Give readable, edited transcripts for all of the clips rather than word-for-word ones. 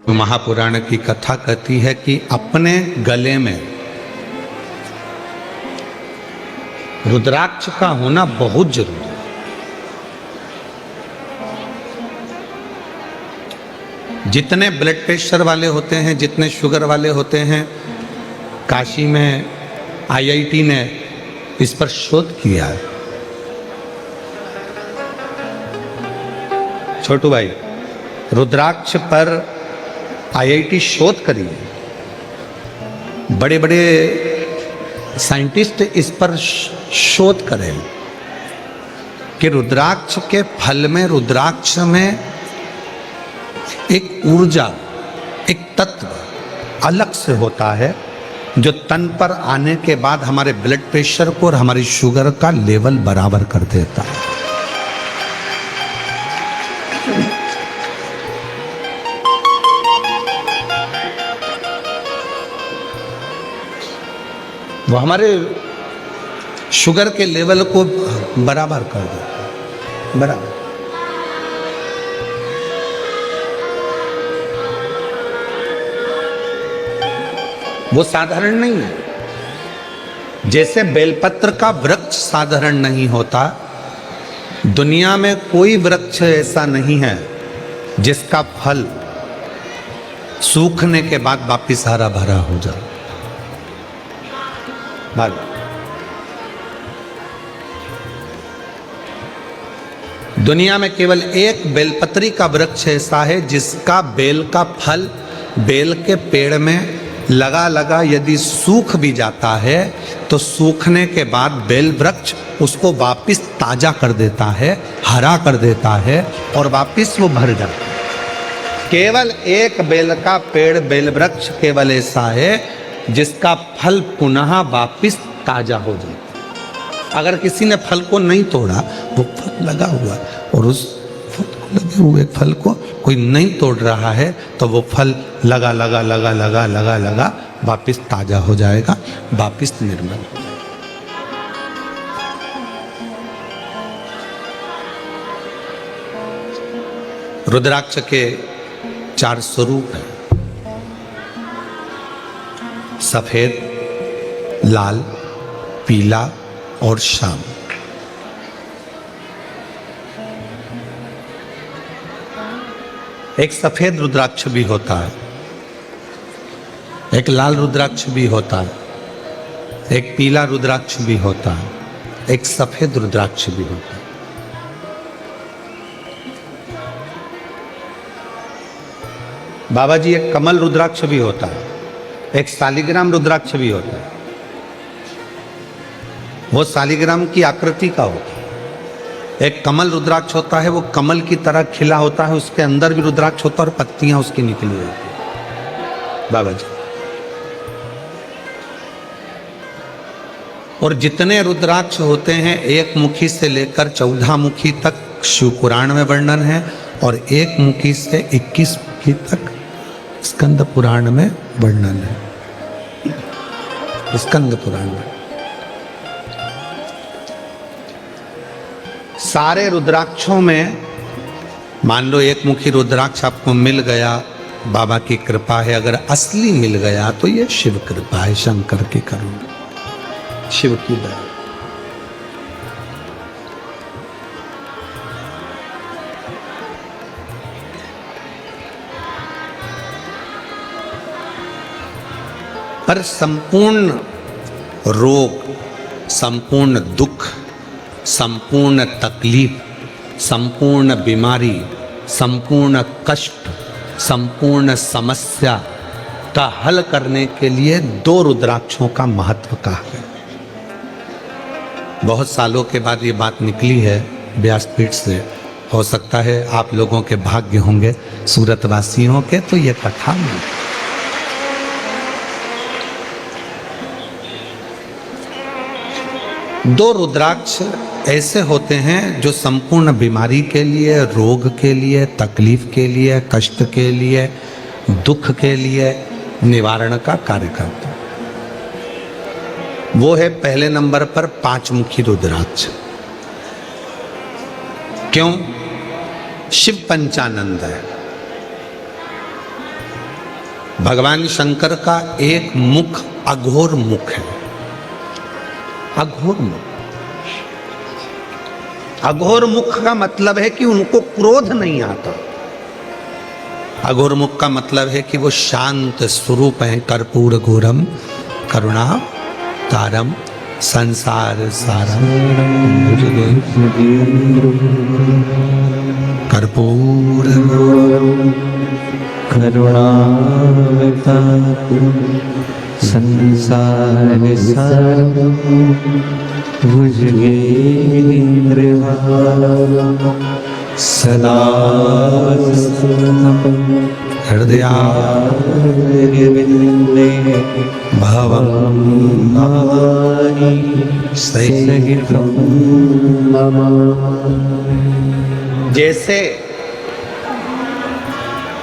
महापुराण की कथा कहती है कि अपने गले में रुद्राक्ष का होना बहुत जरूरी है। जितने ब्लड प्रेशर वाले होते हैं, जितने शुगर वाले होते हैं, काशी में आईआईटी ने इस पर शोध किया है। छोटू भाई, रुद्राक्ष पर आईआईटी शोध करी है। बड़े बड़े साइंटिस्ट इस पर शोध करें कि रुद्राक्ष के फल में, रुद्राक्ष में एक ऊर्जा, एक तत्व अलग से होता है जो तन पर आने के बाद हमारे ब्लड प्रेशर को और हमारी शुगर का लेवल बराबर कर देता है। वो हमारे शुगर के लेवल को बराबर कर देता है, बराबर। वो साधारण नहीं है। जैसे बेलपत्र का वृक्ष साधारण नहीं होता, दुनिया में कोई वृक्ष ऐसा नहीं है जिसका फल सूखने के बाद वापिस हरा भरा हो जाए। दुनिया में केवल एक बेलपत्री का वृक्ष ऐसा है जिसका बेल का फल बेल के पेड़ में लगा लगा यदि सूख भी जाता है तो सूखने के बाद बेल वृक्ष उसको वापिस ताजा कर देता है, हरा कर देता है और वापिस वो भर जाता है। केवल एक बेल का पेड़, बेल वृक्ष केवल ऐसा है जिसका फल पुनः वापिस ताजा हो जाए। अगर किसी ने फल को नहीं तोड़ा, वो फल लगा हुआ और उस फल को लगे हुए फल को कोई नहीं तोड़ रहा है तो वो फल लगा लगा लगा लगा लगा लगा वापिस ताजा हो जाएगा, वापिस निर्मल हो जाएगा। रुद्राक्ष के 4 स्वरूप हैं: सफेद, लाल, पीला और श्याम। एक सफेद रुद्राक्ष भी होता है, एक लाल रुद्राक्ष भी होता है, एक पीला रुद्राक्ष भी होता है, एक सफेद रुद्राक्ष भी होता है। बाबा जी, एक कमल रुद्राक्ष भी होता है, एक शालिग्राम रुद्राक्ष भी होता है। वो शालिग्राम की आकृति का होता है। एक कमल रुद्राक्ष होता है, वो कमल की तरह खिला होता है, उसके अंदर भी रुद्राक्ष होता है और पत्तियां उसकी निकली होती है। बाबा जी, और जितने रुद्राक्ष होते हैं, 1 मुखी से लेकर 14 मुखी तक शिव पुराण में वर्णन है और 1 मुखी से 21 मुखी तक स्कंद पुराण में वर्णन है। स्कंद पुराण में सारे रुद्राक्षों में, मान लो 1 मुखी रुद्राक्ष आपको मिल गया, बाबा की कृपा है। अगर असली मिल गया तो ये शिव कृपा है, शंकर की करुणा, शिव की दया। पर संपूर्ण रोग, संपूर्ण दुख, संपूर्ण तकलीफ, संपूर्ण बीमारी, संपूर्ण कष्ट, संपूर्ण समस्या का हल करने के लिए 2 रुद्राक्षों का महत्व कहा है। बहुत सालों के बाद ये बात निकली है व्यासपीठ से। हो सकता है आप लोगों के भाग्य होंगे, सूरतवासियों के, तो ये कथा में 2 रुद्राक्ष ऐसे होते हैं जो संपूर्ण बीमारी के लिए, रोग के लिए, तकलीफ के लिए, कष्ट के लिए, दुख के लिए निवारण का कार्य करते हैं। वो है पहले नंबर पर 5 मुखी रुद्राक्ष। क्यों? शिव पंचानंद है। भगवान शंकर का एक मुख अघोर मुख है, अघोर मुख। अघोर मुख का मतलब है कि उनको क्रोध नहीं आता। अघोर मुख का मतलब है कि वो शांत स्वरूप हैं। कर्पूर घोरम करुणा तारम संसार सारम कर्पूर करुणा संसार सारम सदा हृदयारविंदे भवं सहितं जैसे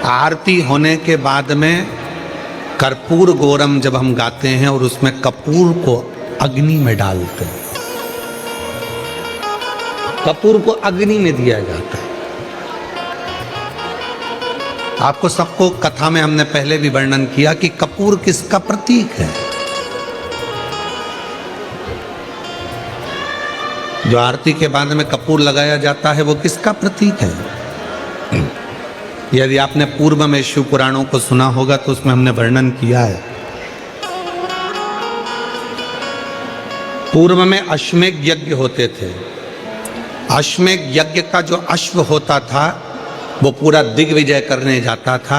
आरती होने के बाद में कर्पूर गौरम जब हम गाते हैं और उसमें कपूर को अग्नि में डालते हैं, कपूर को अग्नि में दिया जाता है। आपको सबको कथा में हमने पहले भी वर्णन किया कि कपूर किसका प्रतीक है। जो आरती के बाद में कपूर लगाया जाता है वो किसका प्रतीक है। यदि आपने पूर्व में शिव पुराणों को सुना होगा तो उसमें हमने वर्णन किया है। पूर्व में अश्वमेध यज्ञ होते थे। अश्वमेध यज्ञ का जो अश्व होता था वो पूरा दिग्विजय करने जाता था,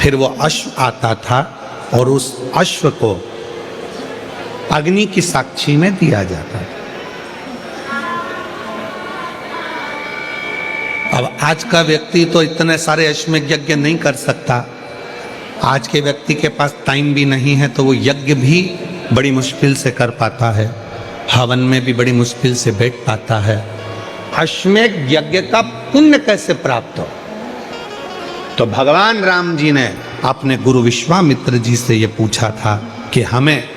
फिर वो अश्व आता था और उस अश्व को अग्नि की साक्षी में दिया जाता था। अब आज का व्यक्ति तो इतने सारे अश्वमेध यज्ञ नहीं कर सकता। आज के व्यक्ति के पास टाइम भी नहीं है तो वो यज्ञ भी बड़ी मुश्किल से कर पाता है, हवन में भी बड़ी मुश्किल से बैठ पाता है। अश्वमेध यज्ञ का पुण्य कैसे प्राप्त हो, तो भगवान राम जी ने अपने गुरु विश्वामित्र जी से ये पूछा था कि हमें,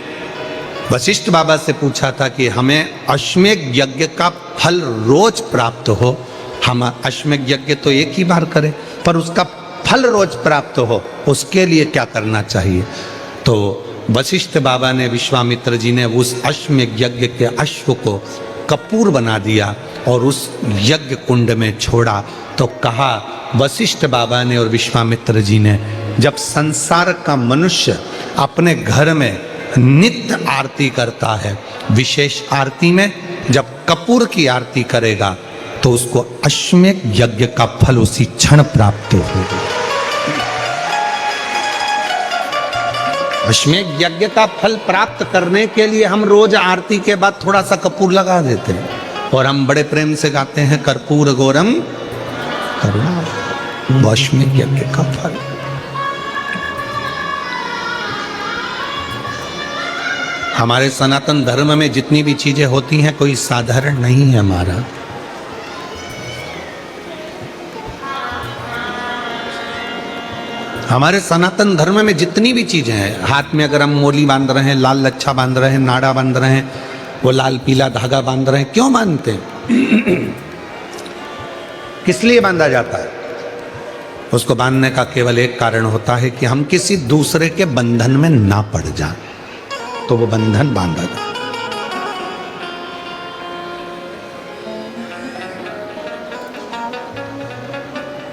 वशिष्ठ बाबा से पूछा था कि हमें अश्वमेध यज्ञ का फल रोज प्राप्त हो। हम अश्वमेध यज्ञ तो एक ही बार करें पर उसका फल रोज प्राप्त हो, उसके लिए क्या करना चाहिए। तो वशिष्ठ बाबा ने, विश्वामित्र जी ने उस अश्वमेध यज्ञ के अश्व को कपूर बना दिया और उस यज्ञ कुंड में छोड़ा। तो कहा वशिष्ठ बाबा ने और विश्वामित्र जी ने, जब संसार का मनुष्य अपने घर में नित्य आरती करता है, विशेष आरती में जब कपूर की आरती करेगा तो उसको अश्वमेध यज्ञ का फल उसी क्षण प्राप्त होगा। अश्वमेध यज्ञ का फल प्राप्त करने के लिए हम रोज आरती के बाद थोड़ा सा कपूर लगा देते हैं और हम बड़े प्रेम से गाते हैं कर्पूर गौरम करुणा, अश्वमेध यज्ञ का फल। हमारे सनातन धर्म में जितनी भी चीजें होती हैं कोई साधारण नहीं है हमारा। हमारे सनातन धर्म में जितनी भी चीजें हैं, हाथ में अगर हम मोली बांध रहे हैं, लाल लच्छा बांध रहे हैं, नाड़ा बांध रहे हैं, वो लाल पीला धागा बांध रहे हैं, क्यों बांधते हैं? किस लिए बांधा जाता है? उसको बांधने का केवल एक कारण होता है कि हम किसी दूसरे के बंधन में ना पड़ जाएं, तो वो बंधन बांधा जाए।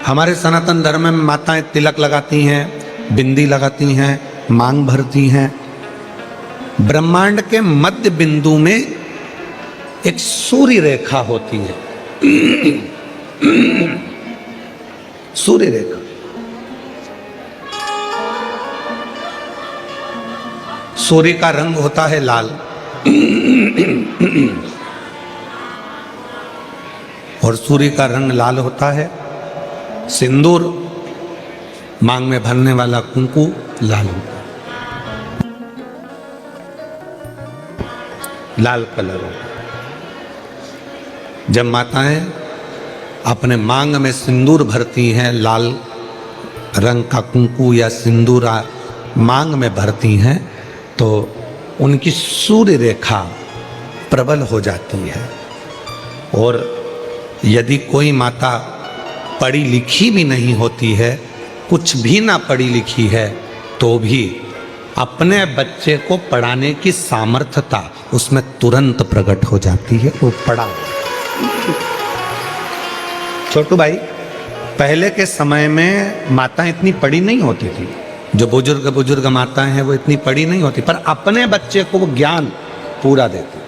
हमारे सनातन धर्म में माताएं तिलक लगाती हैं, बिंदी लगाती हैं, मांग भरती हैं। ब्रह्मांड के मध्य बिंदु में एक सूर्य रेखा होती है, सूर्य रेखा। सूर्य का रंग होता है लाल और सूर्य का रंग लाल होता है। सिंदूर, मांग में भरने वाला कुंकू लाल होता है, लाल कलर होता है। जब माताएं अपने मांग में सिंदूर भरती हैं, लाल रंग का कुंकू या सिंदूर मांग में भरती हैं, तो उनकी सूर्य रेखा प्रबल हो जाती है। और यदि कोई माता पढ़ी लिखी भी नहीं होती है, कुछ भी ना पढ़ी लिखी है, तो भी अपने बच्चे को पढ़ाने की सामर्थ्यता उसमें तुरंत प्रकट हो जाती है, वो पढ़ा। छोटू भाई, पहले के समय में माताएं इतनी पढ़ी नहीं होती थी, जो बुजुर्ग माताएं हैं वो इतनी पढ़ी नहीं होती, पर अपने बच्चे को वो ज्ञान पूरा देती,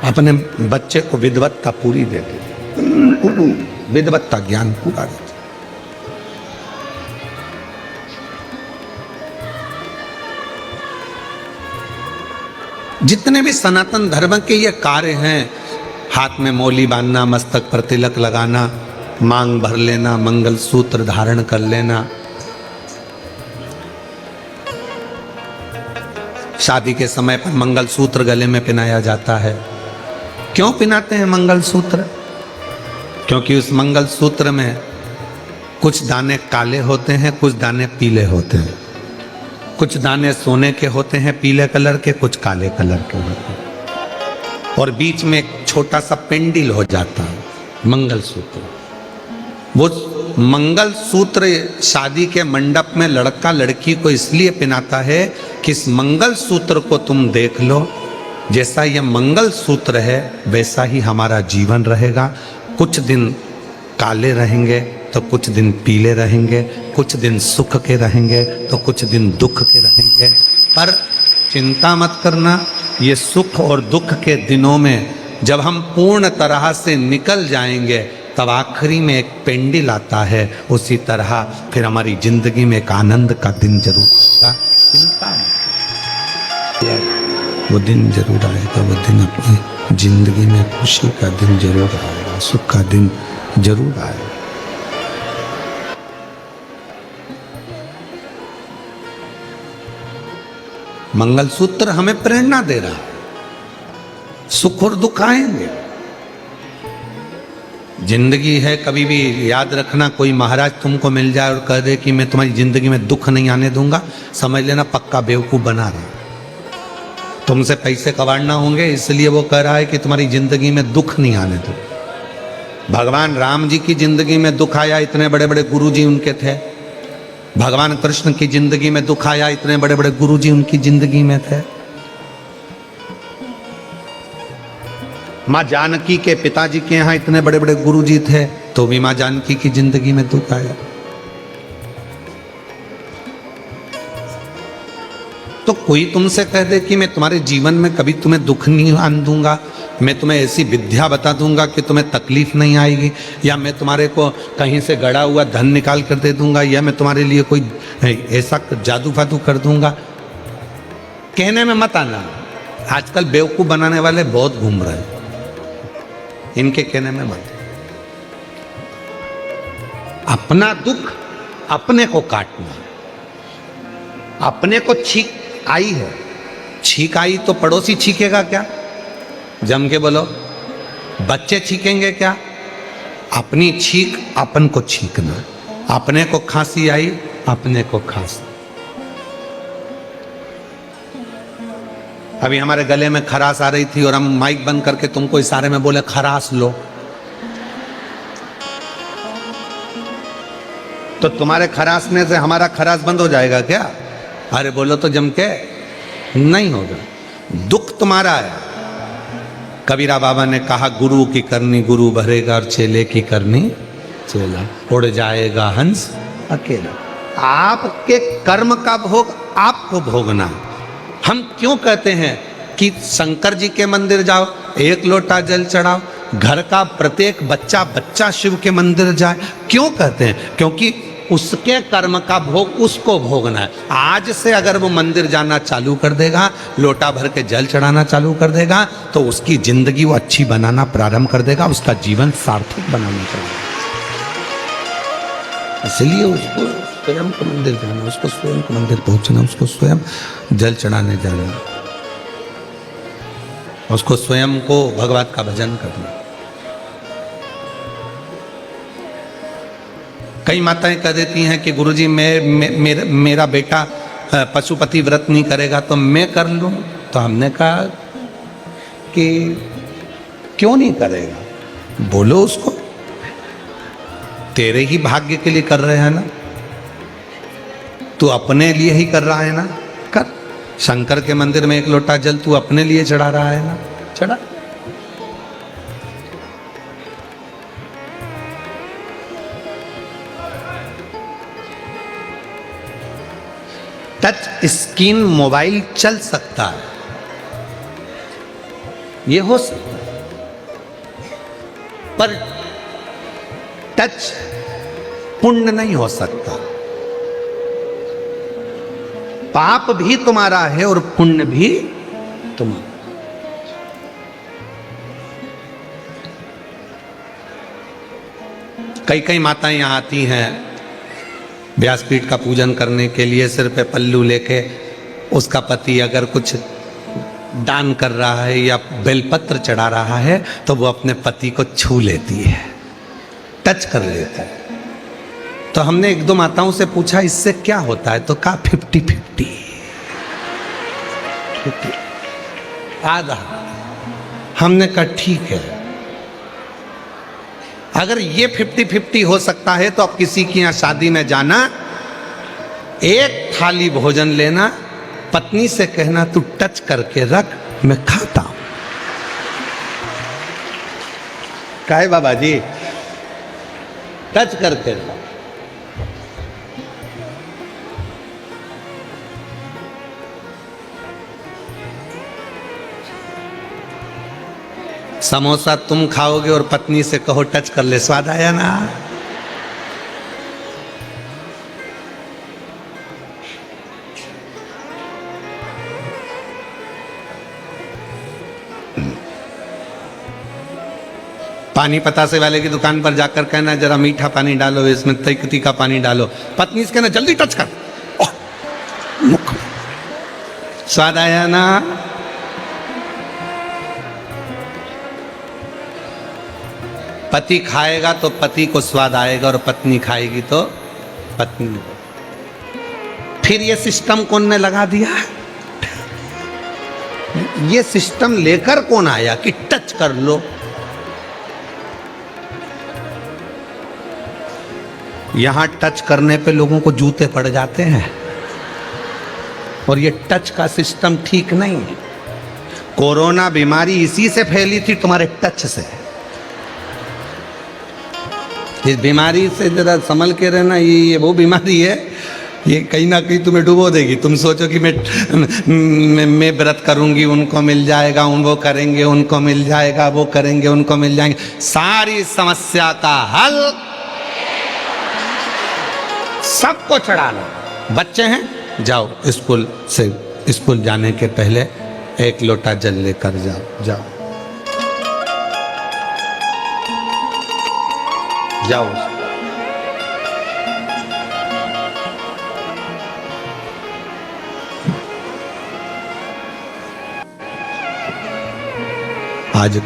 अपने बच्चे को विद्वत्ता पूरी देती, विद्वत्ता ज्ञान पूरा देती। जितने भी सनातन धर्म के ये कार्य हैं, हाथ में मौली बांधना, मस्तक पर तिलक लगाना, मांग भर लेना, मंगल सूत्र धारण कर लेना, शादी के समय पर मंगल सूत्र गले में पहनाया जाता है। क्यों पहनाते हैं मंगल सूत्र? क्योंकि उस मंगल सूत्र में कुछ दाने काले होते हैं, कुछ दाने पीले होते हैं, कुछ दाने सोने के होते हैं पीले कलर के, कुछ काले कलर के होते हैं, और बीच में एक छोटा सा पेंडिल हो जाता है मंगल सूत्र। वो मंगल सूत्र शादी के मंडप में लड़का लड़की को इसलिए पहनाता है कि इस मंगल सूत्र को तुम देख लो, जैसा यह मंगल सूत्र है वैसा ही हमारा जीवन रहेगा। कुछ दिन काले रहेंगे तो कुछ दिन पीले रहेंगे, कुछ दिन सुख के रहेंगे तो कुछ दिन दुख के रहेंगे, पर चिंता मत करना, ये सुख और दुख के दिनों में जब हम पूर्ण तरह से निकल जाएंगे तब आखिरी में एक पेंडिल आता है, उसी तरह फिर हमारी जिंदगी में एक आनंद का दिन जरूर आएगा। चिंता वो दिन जरूर आएगा, वो दिन अपनी जिंदगी में खुशी का दिन जरूर आएगा, सुख का दिन जरूर आएगा। मंगलसूत्र हमें प्रेरणा दे रहा है, सुख और दुख आएंगे, जिंदगी है। कभी भी याद रखना, कोई महाराज तुमको मिल जाए और कह दे कि मैं तुम्हारी जिंदगी में दुख नहीं आने दूंगा, समझ लेना पक्का बेवकूफ बना रहा। तुमसे पैसे कमाना होंगे इसलिए वो कह रहा है कि तुम्हारी जिंदगी में दुख नहीं आने दो। भगवान राम जी की जिंदगी में दुख आया, इतने बड़े बड़े गुरु जी उनके थे। भगवान कृष्ण की जिंदगी में दुख आया, इतने बड़े बड़े गुरु जी उनकी जिंदगी में थे। माँ जानकी के पिताजी के यहाँ इतने बड़े बड़े गुरु जी थे, तो भी माँ जानकी की जिंदगी में दुख आया। तो कोई तुमसे कह दे कि मैं तुम्हारे जीवन में कभी तुम्हें दुख नहीं आने दूंगा, मैं तुम्हें ऐसी विद्या बता दूंगा कि तुम्हें तकलीफ नहीं आएगी, या मैं तुम्हारे को कहीं से गड़ा हुआ धन निकाल कर दे दूंगा, या मैं तुम्हारे लिए कोई ऐसा जादू फादू कर दूंगा, कहने में मत आना। आजकल बेवकूफ बनाने वाले बहुत घूम रहे हैं, इनके कहने में मत। अपना दुख अपने को काटना। अपने को छींक आई है, छींक आई तो पड़ोसी छींकेगा क्या? जम के बोलो, बच्चे छींकेंगे क्या? अपनी छींक अपन को छींकना। अपने को खांसी आई, अपने को खांसी। अभी हमारे गले में खराश आ रही थी और हम माइक बंद करके तुमको इशारे में बोले खराश लो, तो तुम्हारे खराशने से हमारा खराश बंद हो जाएगा क्या? अरे बोलो तो जम के, नहीं होगा। दुख तुम्हारा है। कबीरा बाबा ने कहा, गुरु की करनी गुरु भरेगा और चेले की करनी चेला। उड़ जाएगा हंस अकेला। आपके कर्म का भोग आपको भोगना। हम क्यों कहते हैं कि शंकर जी के मंदिर जाओ, एक लोटा जल चढ़ाओ, घर का प्रत्येक बच्चा शिव के मंदिर जाए? क्यों कहते हैं? क्योंकि उसके कर्म का भोग उसको भोगना है। आज से अगर वो मंदिर जाना चालू कर देगा, लोटा भर के जल चढ़ाना चालू कर देगा, तो उसकी जिंदगी वो अच्छी बनाना प्रारंभ कर देगा, उसका जीवन सार्थक बनाना चाहिए। इसलिए उसको स्वयं को मंदिर जाना, उसको स्वयं को मंदिर पहुंचना, उसको स्वयं जल चढ़ाने जाना, उसको स्वयं को भगवत का भजन करना। कई माताएं कह देती हैं कि गुरुजी मेरा बेटा पशुपति व्रत नहीं करेगा तो मैं कर लूं। तो हमने कहा कि क्यों नहीं करेगा, बोलो उसको, तेरे ही भाग्य के लिए कर रहे हैं ना, तू अपने लिए ही कर रहा है ना, कर। शंकर के मंदिर में 1 लोटा जल तू अपने लिए चढ़ा रहा है ना, चढ़ा। टच स्क्रीन मोबाइल चल सकता है, ये हो सकता है, पर टच पुण्य नहीं हो सकता। पाप भी तुम्हारा है और पुण्य भी तुम्हारा। कई कई माताएं यहाँ आती हैं व्यासपीठ का पूजन करने के लिए, सिर पे पल्लू लेके, उसका पति अगर कुछ दान कर रहा है या बेलपत्र चढ़ा रहा है तो वो अपने पति को छू लेती है, टच कर लेती है। तो हमने 1-2 माताओं से पूछा इससे क्या होता है, तो कहा 50-50 आधा। हमने कहा ठीक है, अगर ये 50-50 हो सकता है तो अब किसी की यहां शादी में जाना, 1 थाली भोजन लेना, पत्नी से कहना तू टच करके रख, मैं खाता हूं। काहे बाबा जी, टच करके रख। समोसा तुम खाओगे और पत्नी से कहो टच कर ले, स्वाद आया ना। पानी पतासे वाले की दुकान पर जाकर कहना जरा मीठा पानी डालो, इसमें तिकती का पानी डालो, पत्नी से कहना जल्दी टच कर, मुख स्वाद आया ना। पति खाएगा तो पति को स्वाद आएगा और पत्नी खाएगी तो पत्नी को। फिर ये सिस्टम कौन ने लगा दिया? ये सिस्टम लेकर कौन आया कि टच कर लो? यहां टच करने पे लोगों को जूते पड़ जाते हैं, और ये टच का सिस्टम ठीक नहीं है। कोरोना बीमारी इसी से फैली थी, तुम्हारे टच से। इस बीमारी से जरा संभल के रहना, ये वो बीमारी है, ये कहीं ना कहीं तुम्हें डुबो देगी। तुम सोचो कि मैं व्रत करूंगी उनको मिल जाएगा, वो करेंगे उनको मिल जाएगा, वो करेंगे उनको मिल जाएंगे। सारी समस्या का हल सबको चढ़ाना। बच्चे हैं, जाओ स्कूल से, स्कूल जाने के पहले 1 लोटा जल लेकर जाओ, जाओ जाओ। आज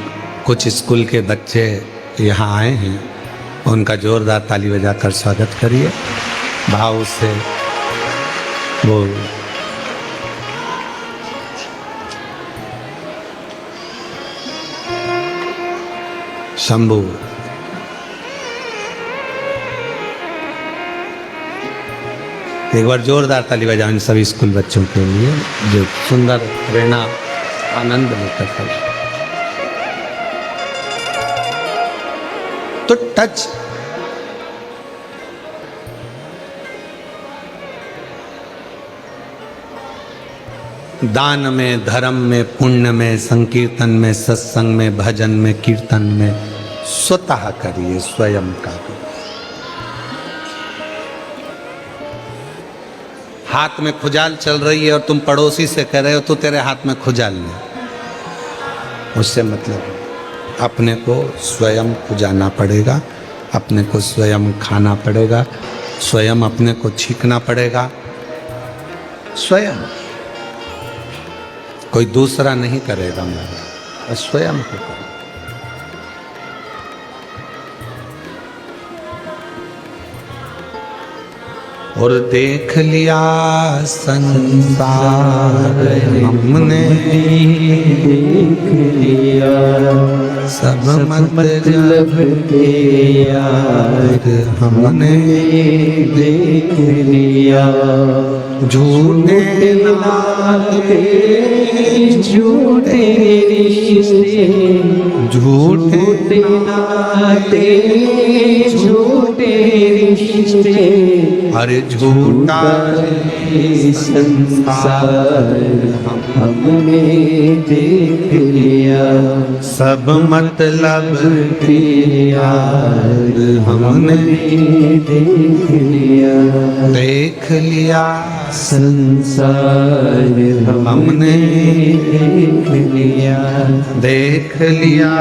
कुछ स्कूल के बच्चे यहाँ आए हैं, उनका जोरदार ताली बजाकर स्वागत करिए, भाव से बोल। शंभू, एक बार जोरदार ताली बजाओ इन सभी स्कूल बच्चों के लिए जो सुंदर प्रेरणा आनंद लेकर कर। तो टच दान में, धर्म में, पुण्य में, संकीर्तन में, सत्संग में, भजन में, कीर्तन में स्वतः करिए, स्वयं का। हाथ में खुजाल चल रही है और तुम पड़ोसी से कह रहे हो तो तेरे हाथ में खुजाल नहीं, उससे मतलब अपने को स्वयं खुजाना पड़ेगा, अपने को स्वयं खाना पड़ेगा, स्वयं अपने को छींकना पड़ेगा, स्वयं। कोई दूसरा नहीं करेगा, मैं स्वयं को करूँ। और देख लिया संसार हमने, देख लिया सब मतलब के यार हमने देख लिया। झूठे नाते झूठे रिश्ते, झूठे नाते झूठे रिश्ते, अरे झूठा संसार हमने देख लिया। सब मतलब के यार हमने देख लिया। देख लिया संसार हमने देख लिया। देख लिया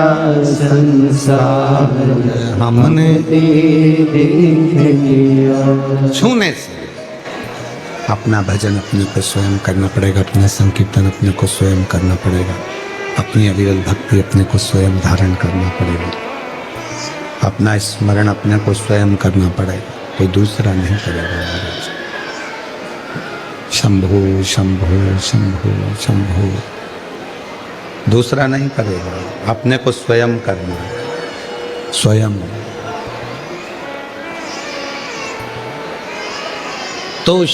संसार हमने देख लिया। छूने से अपना भजन अपने को स्वयं करना पड़ेगा, अपना संकीर्तन अपने को स्वयं करना पड़ेगा, अपनी अविरल भक्ति अपने को स्वयं धारण करना पड़ेगा, अपना स्मरण अपने को स्वयं करना पड़ेगा, कोई दूसरा नहीं करेगा महाराज। शंभो शंभो शंभो शंभो, दूसरा नहीं करेगा, अपने को स्वयं करना है, स्वयं। तो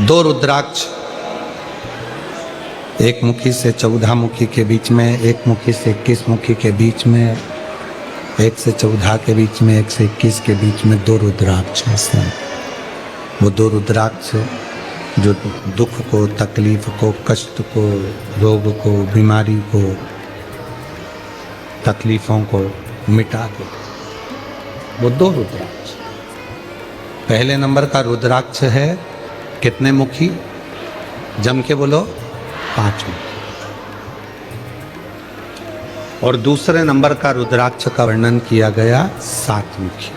दो रुद्राक्ष, एक मुखी से 14 मुखी के बीच में, एक मुखी से 21 मुखी के बीच में, 1 से 14 के बीच में, 1 से 21 के बीच में दो रुद्राक्ष हैं। वो दो रुद्राक्ष जो दुख को, तकलीफ को, कष्ट को, रोग को, बीमारी को, तकलीफों को मिटा के, वो दो रुद्राक्ष। पहले नंबर का रुद्राक्ष है कितने मुखी? जम के बोलो, 5 मुखी। और दूसरे नंबर का रुद्राक्ष का वर्णन किया गया 7 मुखी।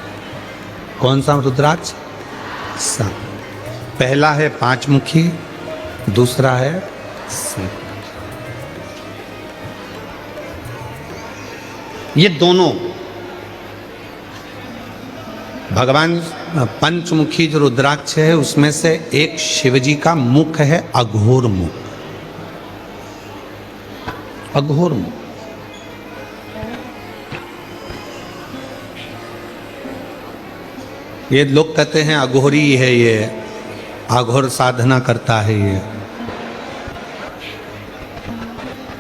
कौन सा रुद्राक्ष? 7। पहला है 5 मुखी, दूसरा है 7। ये दोनों भगवान पंचमुखी जो रुद्राक्ष है उसमें से एक शिवजी का मुख है अघोर मुख, अघोर मुख। ये लोग कहते हैं अघोरी है, ये अघोर साधना करता है,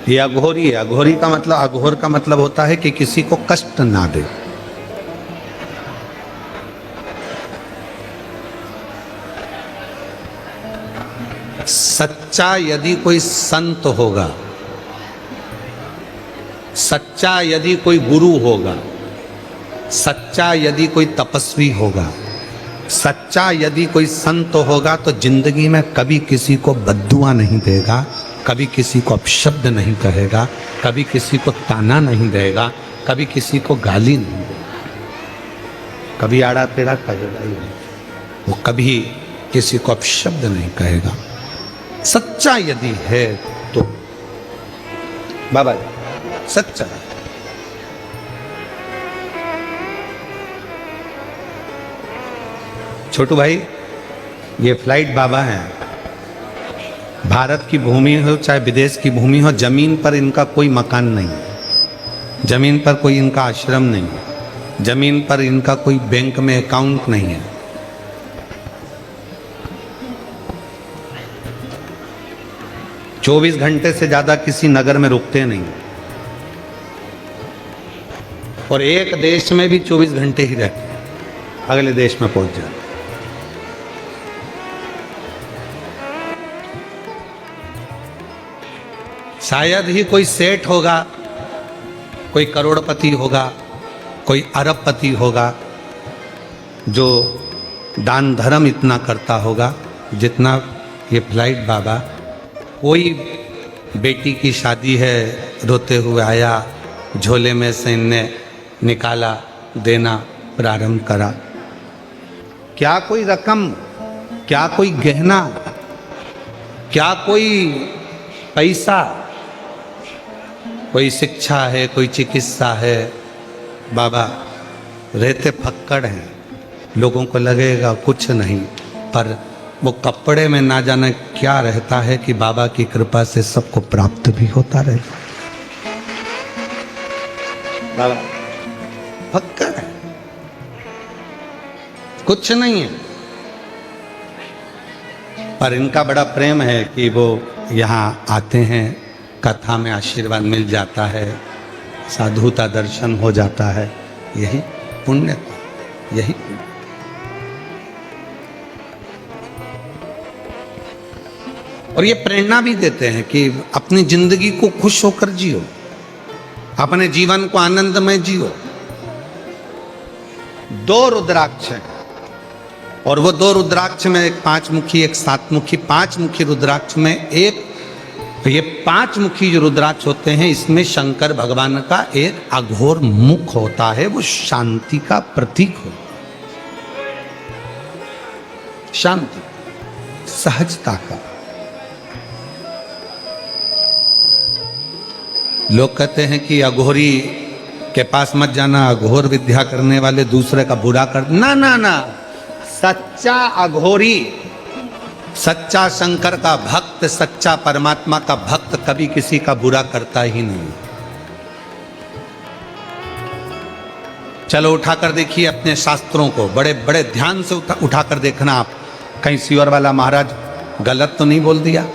ये अघोरी है। अघोरी का मतलब, अघोर का मतलब होता है कि किसी को कष्ट ना दे। सच्चा यदि कोई संत होगा, सच्चा यदि कोई गुरु होगा, सच्चा यदि कोई तपस्वी होगा, सच्चा यदि कोई संत होगा तो जिंदगी में कभी किसी को बद्दुआ नहीं देगा, कभी किसी को अपशब्द नहीं कहेगा, कभी किसी को ताना नहीं देगा, कभी किसी को गाली नहीं देगा, कभी आड़ा टेढ़ा कहेगा ही नहीं, वो कभी किसी को अपशब्द नहीं कहेगा। सच्चा यदि है तो बाबा सच्चा। छोटू भाई, ये फ्लाइट बाबा हैं। भारत की भूमि हो चाहे विदेश की भूमि हो, जमीन पर इनका कोई मकान नहीं है, जमीन पर कोई इनका आश्रम नहीं है, जमीन पर इनका कोई बैंक में अकाउंट नहीं है। चौबीस घंटे से ज्यादा किसी नगर में रुकते नहीं, और एक देश में भी 24 घंटे ही रहते, अगले देश में पहुंच जाते। शायद ही कोई सेठ होगा, कोई करोड़पति होगा, कोई अरबपति होगा जो दान धर्म इतना करता होगा जितना ये फ्लाइट बाबा। कोई बेटी की शादी है, रोते हुए आया, झोले में से इनने निकाला, देना प्रारंभ करा। क्या कोई रकम, क्या कोई गहना, क्या कोई पैसा, कोई शिक्षा है, कोई चिकित्सा है, बाबा रहते फक्कड़ हैं, लोगों को लगेगा कुछ नहीं, पर वो कपड़े में ना जाने क्या रहता है कि बाबा की कृपा से सबको प्राप्त भी होता रहे। बाबा फक्कड़ है, कुछ नहीं है, पर इनका बड़ा प्रेम है कि वो यहाँ आते हैं, कथा में आशीर्वाद मिल जाता है, साधुता दर्शन हो जाता है। यही पुण्य, यही पुण्य। और ये प्रेरणा भी देते हैं कि अपनी जिंदगी को खुश होकर जियो, अपने जीवन को आनंदमय जियो। 2 रुद्राक्ष हैं और वो 2 रुद्राक्ष में एक 5 मुखी, एक 7 मुखी। 5 मुखी रुद्राक्ष में एक, ये 5 मुखी जो रुद्राक्ष होते हैं, इसमें शंकर भगवान का एक अघोर मुख होता है, वो शांति का प्रतीक हो, शांति, सहजता का। लोग कहते हैं कि अघोरी के पास मत जाना, अघोर विद्या करने वाले दूसरे का बुरा कर, ना ना ना, सच्चा अघोरी, सच्चा शंकर का भक्त, सच्चा परमात्मा का भक्त कभी किसी का बुरा करता ही नहीं। चलो उठाकर देखिए अपने शास्त्रों को, बड़े बड़े ध्यान से उठाकर देखना आप, कहीं सियोर वाला महाराज गलत तो नहीं बोल दिया।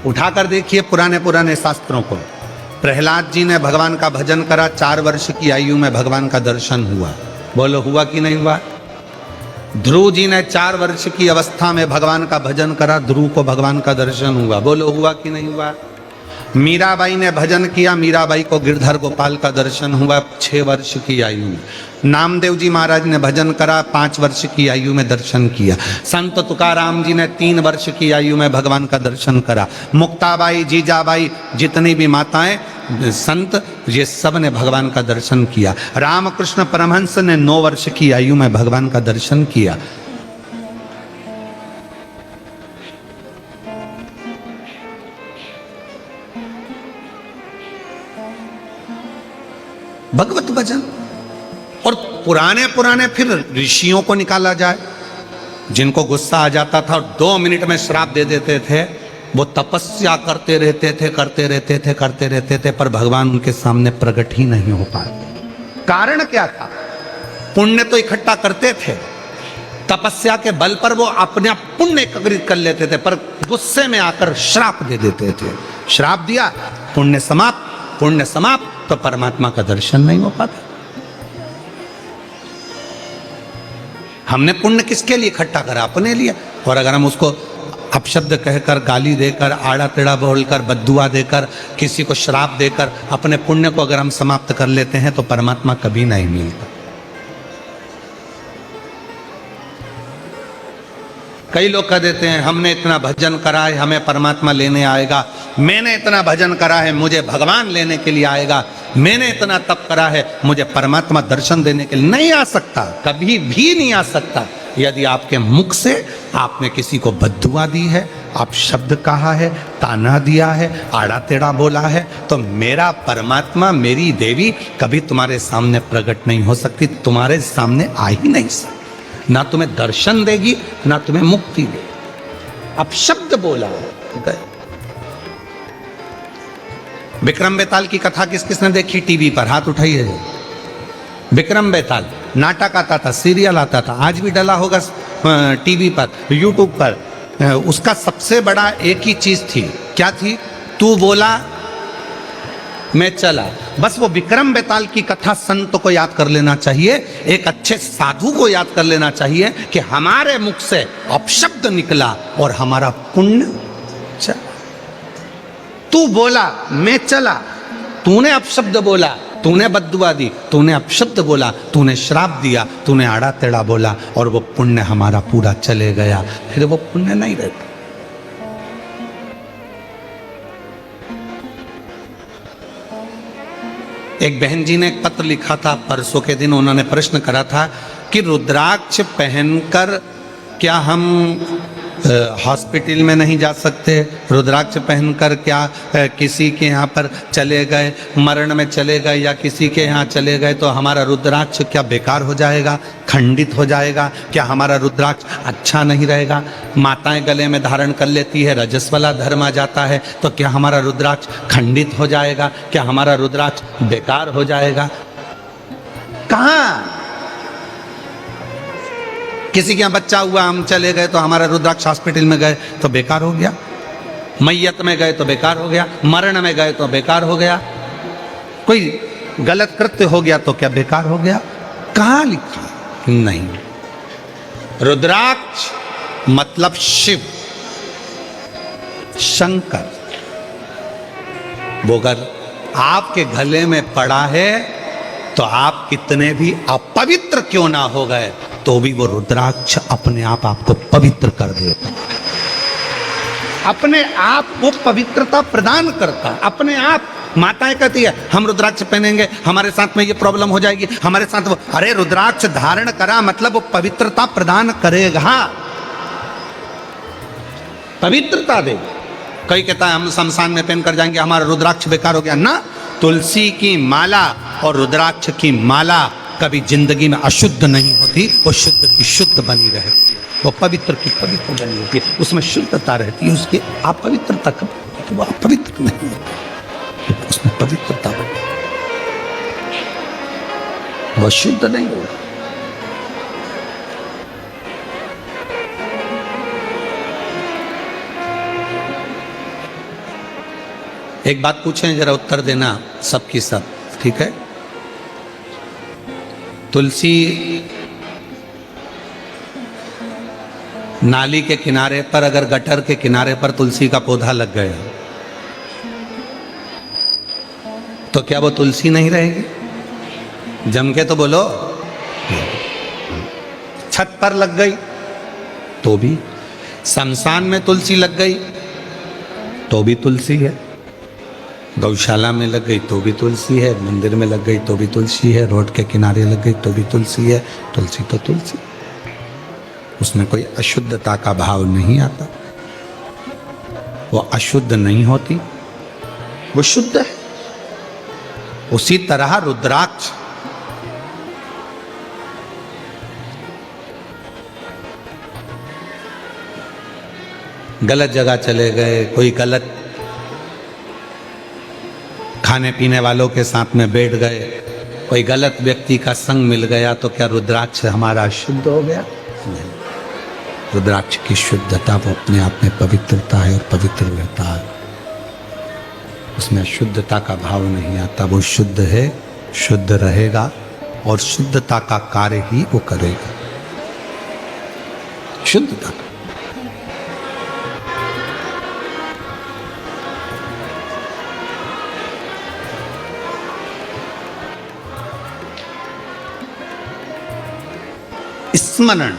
उठाकर देखिए पुराने पुराने शास्त्रों को। प्रहलाद जी ने भगवान का भजन करा, 4 वर्ष की आयु में भगवान का दर्शन हुआ। बोलो हुआ कि नहीं हुआ? ध्रुव जी ने 4 वर्ष की अवस्था में भगवान का भजन करा, ध्रुव को भगवान का दर्शन हुआ। बोलो हुआ कि नहीं हुआ? मीराबाई ने भजन किया, मीराबाई को गिरधर गोपाल का दर्शन हुआ 6 वर्ष की आयु में। नामदेव जी महाराज ने भजन करा, 5 वर्ष की आयु में दर्शन किया। संत तुकाराम जी ने 3 वर्ष की आयु में भगवान का दर्शन करा। मुक्ताबाई, जीजाबाई, जितनी भी माताएं संत, ये सब ने भगवान का दर्शन किया। रामकृष्ण परमहंस ने 9 वर्ष की आयु में भगवान का दर्शन किया। भगवत भजन। और पुराने पुराने फिर ऋषियों को निकाला जाए, जिनको गुस्सा आ जाता था और 2 मिनट में श्राप दे देते थे, वो तपस्या करते रहते थे, पर भगवान उनके सामने प्रकट ही नहीं हो पाए। कारण क्या था? पुण्य तो इकट्ठा करते थे, तपस्या के बल पर वो अपने पुण्य एकत्रित कर लेते थे, पर गुस्से में आकर श्राप दे देते थे। श्राप दिया, पुण्य समाप्त, पुण्य समाप्त, तो परमात्मा का दर्शन नहीं हो पाता। हमने पुण्य किसके लिए इकट्ठा करा? अपने लिए। और अगर हम उसको अपशब्द कहकर, गाली देकर, आड़ा टेढ़ा बोलकर, बद्दुआ देकर, किसी को श्राप देकर अपने पुण्य को अगर हम समाप्त कर लेते हैं तो परमात्मा कभी नहीं मिलता। कई लोग कह देते हैं हमने इतना भजन करा है, हमें परमात्मा लेने आएगा। मैंने इतना भजन करा है, मुझे भगवान लेने के लिए आएगा। मैंने इतना तप करा है, मुझे परमात्मा दर्शन देने के लिए नहीं आ सकता, कभी भी नहीं आ सकता। यदि आपके मुख से आपने किसी को बद्दुआ दी है, आप शब्द कहा है, ताना दिया है, आड़ा टेढ़ा बोला है, तो मेरा परमात्मा, मेरी देवी कभी तुम्हारे सामने प्रकट नहीं हो सकती, तुम्हारे सामने आ ही नहीं सकती। ना तुम्हें दर्शन देगी, ना तुम्हें मुक्ति देगी। अब शब्द बोला गए। विक्रम बेताल की कथा किस किसने देखी टीवी पर? हाथ उठाइए। विक्रम बेताल नाटक आता था, सीरियल आता था, आज भी डला होगा टीवी पर, यूट्यूब पर। उसका सबसे बड़ा एक ही चीज थी, क्या थी? तू बोला मैं चला। बस वो विक्रम बेताल की कथा संत को याद कर लेना चाहिए, एक अच्छे साधु को याद कर लेना चाहिए कि हमारे मुख से अपशब्द निकला और हमारा पुण्य चला। तू बोला मैं चला, तूने अपशब्द बोला, तूने बद्दुआ दी, तूने अपशब्द बोला, तूने श्राप दिया, तूने आड़ा टेढ़ा बोला, और वो पुण्य हमारा पूरा चले गया, फिर वो पुण्य नहीं रहता। एक बहन जी ने एक पत्र लिखा था परसों के दिन, उन्होंने प्रश्न करा था कि रुद्राक्ष पहनकर क्या हम हॉस्पिटल में नहीं जा सकते, रुद्राक्ष पहनकर क्या किसी के यहाँ पर चले गए, मरण में चले गए या किसी के यहाँ चले गए तो हमारा रुद्राक्ष क्या बेकार हो जाएगा, खंडित हो जाएगा? क्या हमारा रुद्राक्ष अच्छा नहीं रहेगा? माताएं गले में धारण कर लेती है, रजस वाला धर्म आ जाता है, तो क्या हमारा रुद्राक्ष खंडित हो जाएगा? क्या हमारा रुद्राक्ष बेकार हो जाएगा? कहाँ? किसी के यहाँ बच्चा हुआ, हम चले गए तो हमारा रुद्राक्ष हॉस्पिटल में गए तो बेकार हो गया, मैयत में गए तो बेकार हो गया, मरण में गए तो बेकार हो गया, कोई गलत कृत्य हो गया तो क्या बेकार हो गया? कहाँ लिखा? नहीं। रुद्राक्ष मतलब शिव, शंकर। वो अगर आपके गले में पड़ा है तो आप कितने भी अपवित्र क्यों ना हो गए तो भी वो रुद्राक्ष अपने आप आपको पवित्र कर देता, अपने आप वो पवित्रता प्रदान करता, अपने आप। माताएं कहती है हम रुद्राक्ष पहनेंगे, हमारे साथ में ये प्रॉब्लम हो जाएगी, हमारे साथ वो। अरे रुद्राक्ष धारण करा मतलब वो पवित्रता प्रदान करेगा, पवित्रता देगा। कई कहता है हम शमशान में पहन कर जाएंगे, हमारा रुद्राक्ष बेकार हो गया ना। तुलसी की माला और रुद्राक्ष की माला कभी जिंदगी में अशुद्ध नहीं होती, वो शुद्ध की शुद्ध बनी रहे, वो पवित्र की पवित्र बनी होती है, उसमें शुद्धता रहती है, उसकी अपवित्रता कभी वो अपवित्र नहीं होती, उसमें पवित्रता बनी, वो शुद्ध नहीं होगा। एक बात पूछें, जरा उत्तर देना सबकी सब, ठीक है? तुलसी नाली के किनारे पर, अगर गटर के किनारे पर तुलसी का पौधा लग गया तो क्या वो तुलसी नहीं रहेगी? जम के तो बोलो। छत पर लग गई तो भी, शमशान में तुलसी लग गई तो भी तुलसी है, गौशाला में लग गई तो भी तुलसी है, मंदिर में लग गई तो भी तुलसी है, रोड के किनारे लग गई तो भी तुलसी है। तुलसी तो तुलसी, उसमें कोई अशुद्धता का भाव नहीं आता, वो अशुद्ध नहीं होती, वो शुद्ध है। उसी तरह रुद्राक्ष गलत जगह चले गए, कोई गलत खाने पीने वालों के साथ में बैठ गए, कोई गलत व्यक्ति का संग मिल गया तो क्या रुद्राक्ष हमारा शुद्ध हो गया? नहीं। रुद्राक्ष की शुद्धता वो अपने आप में पवित्रता है और पवित्र रहता है, उसमें शुद्धता का भाव नहीं आता, वो शुद्ध है, शुद्ध रहेगा और शुद्धता का कार्य ही वो करेगा, शुद्धता का। स्मरण,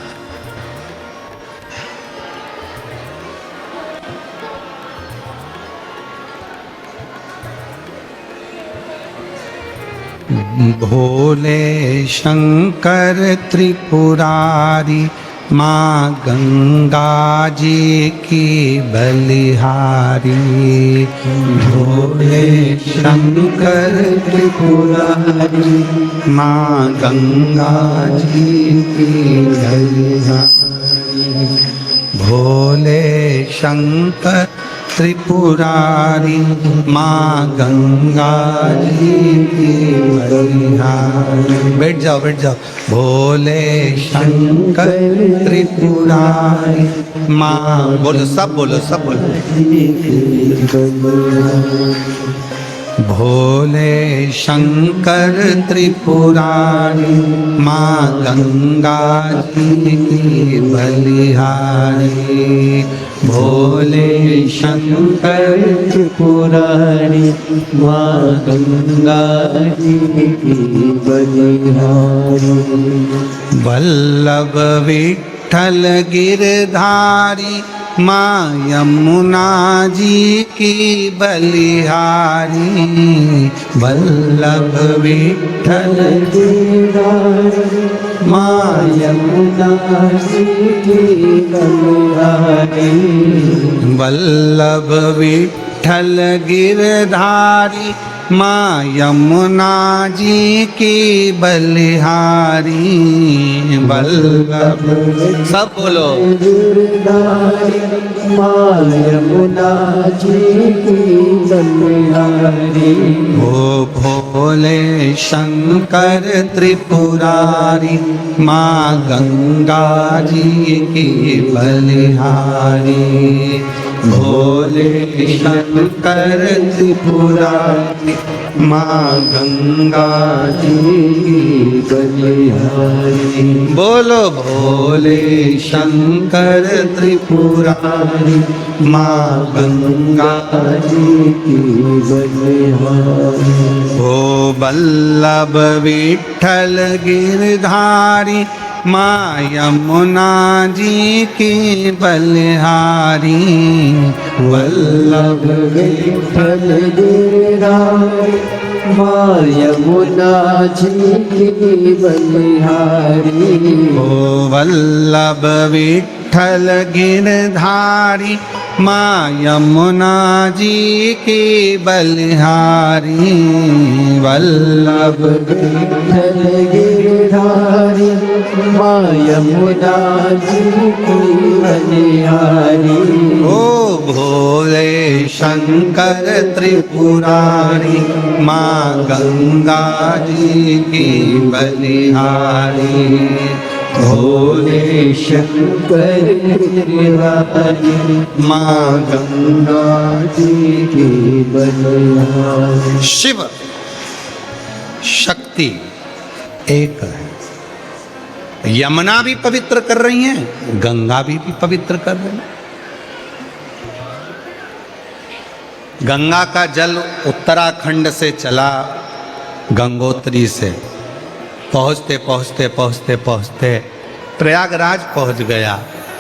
भोले शंकर त्रिपुरारी माँ गंगा जी की बलिहारी। भोले शंकर त्रिपुरारी माँ गंगा जी की बलिहारी। भोले शंकर त्रिपुरारी माँ गंगा जी की बलिहारी। बैठ जाओ बैठ जाओ। भोले शंकर त्रिपुरारी माँ, बोलो सब बोलो सब बोलो। भोले शंकर त्रिपुरारी माँ गंगा जी की बलिहारी। भोले शंकर त्रिपुरारी माँ गंगा जी की बलिहारी। वल्लभ विठ्ठल गिरधारी माँ यमुना जी की बलिहारी, वल्लभ विठ्ठल गिरधारी माँ यमुना जी की बलिहारी, वल्लभ विठ्ठल गिरधारी, माँ यमुना जी की बलिहारी, वल्लभ। सब बोलो। गिरधारी माँ यमुना जी की बलिहारी, ओ भोले शंकर त्रिपुरारी, माँ गंगा जी की बलिहारी, भोले शंकर त्रिपुरारी, माँ गंगा जी की बलिहारी, बोलो भोले शंकर त्रिपुरारी, माँ गंगा जी की बलिहारी, ओ वल्लभ विठ्ठल गिरधारी, माँ यमुना जी की बलिहारी, वल्लभ विठ्ठल गिरधारी माँ यमुना जी की बलिहारी, ओ वल्लभ विठ्ठल गिरधारी, माँ यमुना जी की बलिहारी, वल्लभ विठ्ठल गिरधारी माँ यमुना जी की बलिहारी, ओ भोले शंकर त्रिपुरारी, माँ गंगा जी की बलिहारी, भोले शंकर त्रिपुरारी माँ गंगा जी की बलिहारी। शिव शक्ति एक है। यमुना भी पवित्र कर रही हैं, गंगा भी पवित्र कर रही हैं। गंगा का जल उत्तराखंड से चला, गंगोत्री से पहुँचते पहुँचते पहुँचते पहुँचते प्रयागराज पहुँच गया,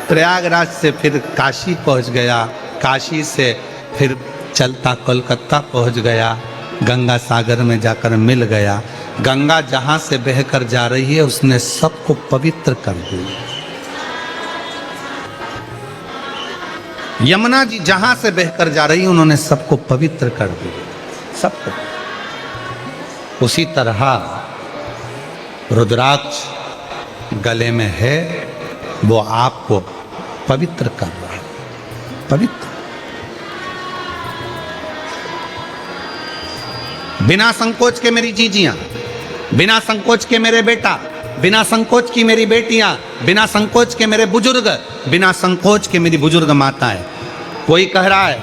प्रयागराज से फिर काशी पहुँच गया, काशी से फिर चलता कोलकाता पहुँच गया, गंगा सागर में जाकर मिल गया। गंगा जहाँ से बहकर जा रही है उसने सबको पवित्र कर दिया। यमुना जी जहाँ से बहकर जा रही है उन्होंने सबको पवित्र कर दिया, सबको। उसी तरह रुद्राक्ष गले में है, वो आपको पवित्र कर रहा है, पवित्र। बिना संकोच के मेरी जीजियां, बिना संकोच के मेरे बेटा, बिना संकोच की मेरी बेटियां, बिना संकोच के मेरे बुजुर्ग, बिना संकोच के मेरी बुजुर्ग माताएं। कोई कह रहा है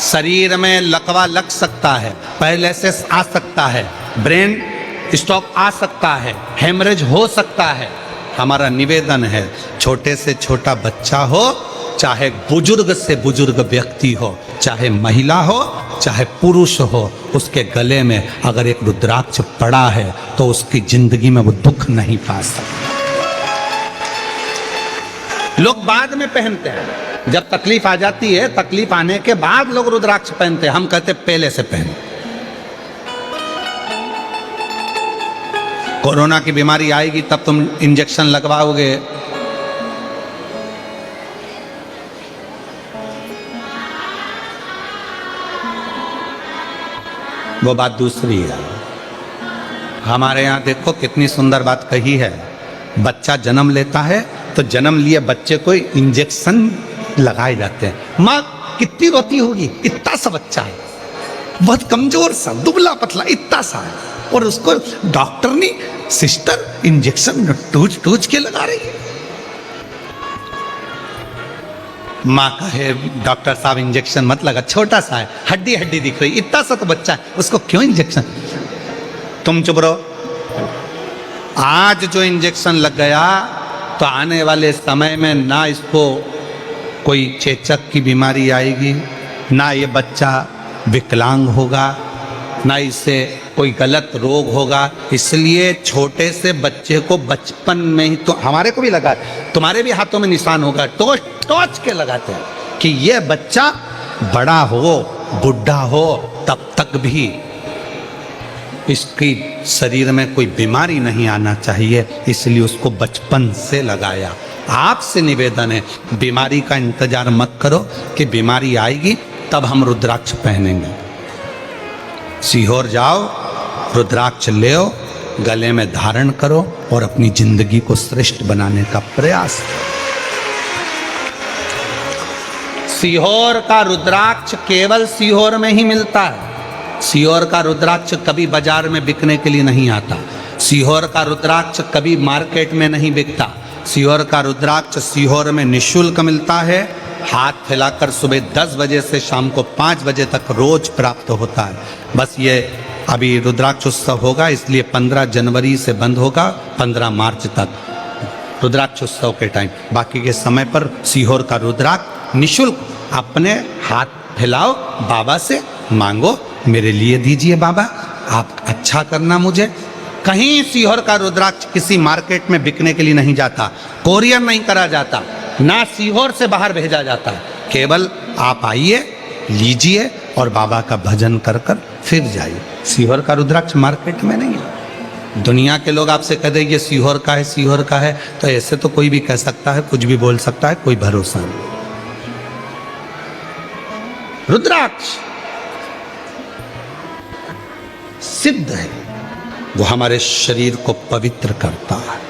शरीर में लकवा लग सकता है, पैरालिसिस आ सकता है, ब्रेन स्ट्रोक आ सकता है, हेमरेज हो सकता है। हमारा निवेदन है, छोटे से छोटा बच्चा हो, चाहे बुजुर्ग से बुजुर्ग व्यक्ति हो, चाहे महिला हो, चाहे पुरुष हो, उसके गले में अगर एक रुद्राक्ष पड़ा है तो उसकी जिंदगी में वो दुख नहीं पा सकता। लोग बाद में पहनते हैं, जब तकलीफ आ जाती है, तकलीफ आने के बाद लोग रुद्राक्ष पहनते हैं। हम कहते पहले से पहनो। कोरोना की बीमारी आएगी तब तुम इंजेक्शन लगवाओगे, वो बात दूसरी है। हमारे यहाँ देखो कितनी सुंदर बात कही है, बच्चा जन्म लेता है तो जन्म लिए बच्चे को इंजेक्शन लगाए जाते हैं। माँ कितनी रोती होगी, इतना सा बच्चा है, बहुत कमजोर सा, दुबला पतला, इतना सा है, और उसको डॉक्टर ने सिस्टर इंजेक्शन टूच टूच के लगा रही है। माँ कहे डॉक्टर साहब इंजेक्शन मत लगा, छोटा सा है, हड्डी हड्डी दिख रही, इतना सा तो बच्चा है, उसको क्यों इंजेक्शन। तुम चुप रहो। आज जो इंजेक्शन लग गया तो आने वाले समय में ना इसको कोई चेचक की बीमारी आएगी, ना ये बच्चा विकलांग होगा, ना इससे कोई गलत रोग होगा। इसलिए छोटे से बच्चे को बचपन में ही, तो हमारे को भी लगा, तुम्हारे भी हाथों में निशान होगा, टोच टोच के लगाते हैं। कि ये बच्चा बड़ा हो, बुढ़ा हो, तब तक भी इसकी शरीर में कोई बीमारी नहीं आना चाहिए, इसलिए उसको बचपन से लगाया। आपसे निवेदन है, बीमारी का इंतजार मत करो कि बीमारी आएगी तब हम रुद्राक्ष पहनेंगे। सीहोर जाओ, रुद्राक्ष ले आओ, गले में धारण करो और अपनी जिंदगी को श्रेष्ठ बनाने का प्रयास करो। सीहोर का रुद्राक्ष केवल सीहोर में ही मिलता है। सीहोर का रुद्राक्ष कभी बाजार में बिकने के लिए नहीं आता। सीहोर का रुद्राक्ष कभी मार्केट में नहीं बिकता। सीहोर का रुद्राक्ष सीहोर में निःशुल्क मिलता है। हाथ फैलाकर सुबह 10 बजे से शाम को 5 बजे तक रोज प्राप्त होता है। बस ये अभी रुद्राक्ष उत्सव होगा, इसलिए 15 जनवरी से बंद होगा, 15 मार्च तक रुद्राक्ष उत्सव के टाइम। बाकी के समय पर सीहोर का रुद्राक्ष निःशुल्क अपने हाथ फैलाओ, बाबा से मांगो, मेरे लिए दीजिए बाबा, आप अच्छा करना मुझे। कहीं सीहोर का रुद्राक्ष किसी मार्केट में बिकने के लिए नहीं जाता, कोरियर नहीं करा जाता, ना सीहोर से बाहर भेजा जाता। केवल आप आइए, लीजिए और बाबा का भजन कर कर फिर जाइए। सीहोर का रुद्राक्ष मार्केट में नहीं है। दुनिया के लोग आपसे कह देंगे सीहोर का है, सीहोर का है, तो ऐसे तो कोई भी कह सकता है, कुछ भी बोल सकता है, कोई भरोसा नहीं। रुद्राक्ष सिद्ध है, वो हमारे शरीर को पवित्र करता है।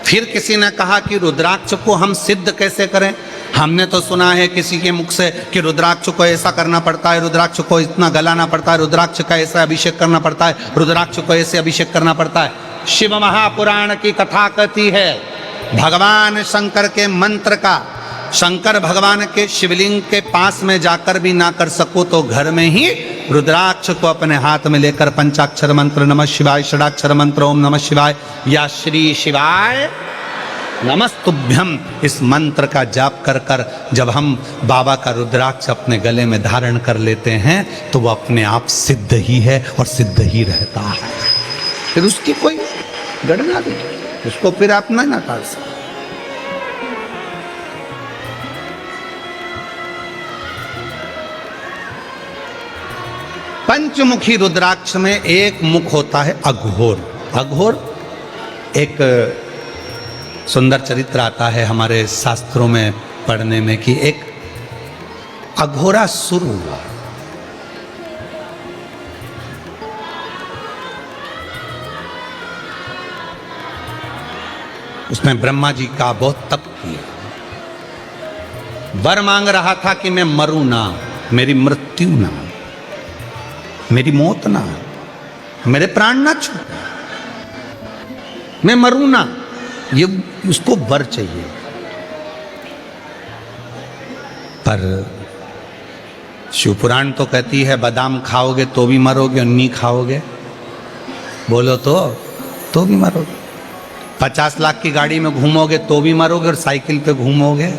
फिर किसी ने कहा कि रुद्राक्ष को हम सिद्ध कैसे करें? हमने तो सुना है किसी के मुख से कि रुद्राक्ष को ऐसा करना पड़ता है, रुद्राक्ष को इतना गलाना पड़ता है, रुद्राक्ष का ऐसा अभिषेक करना पड़ता है, रुद्राक्ष को ऐसे अभिषेक करना पड़ता है। शिव महापुराण की कथा कहती है भगवान शंकर के मंत्र का, शंकर भगवान के शिवलिंग के पास में जाकर भी ना कर सको तो घर में ही रुद्राक्ष को अपने हाथ में लेकर पंचाक्षर मंत्र नमः शिवाय, षडाक्षर मंत्र ओम नमः शिवाय या श्री शिवाय नमस्तुभ्यम, इस मंत्र का जाप कर कर जब हम बाबा का रुद्राक्ष अपने गले में धारण कर लेते हैं तो वो अपने आप सिद्ध ही है और सिद्ध ही रहता है। फिर उसकी कोई गणना नहीं, उसको फिर आप ना नकार सकते। पंचमुखी रुद्राक्ष में एक मुख होता है अघोर। अघोर एक सुंदर चरित्र आता है हमारे शास्त्रों में पढ़ने में कि एक अघोरासुर हुआ। उसने ब्रह्मा जी का बहुत तप किया, वर मांग रहा था कि मैं मरूं ना, मेरी मृत्यु ना, मेरी मौत ना, मेरे प्राण ना छूटे, मैं मरूं ना, ये उसको वर चाहिए। पर शिवपुराण तो कहती है बादाम खाओगे तो भी मरोगे और नहीं खाओगे बोलो तो भी मरोगे। 50 लाख की गाड़ी में घूमोगे तो भी मरोगे और साइकिल पे घूमोगे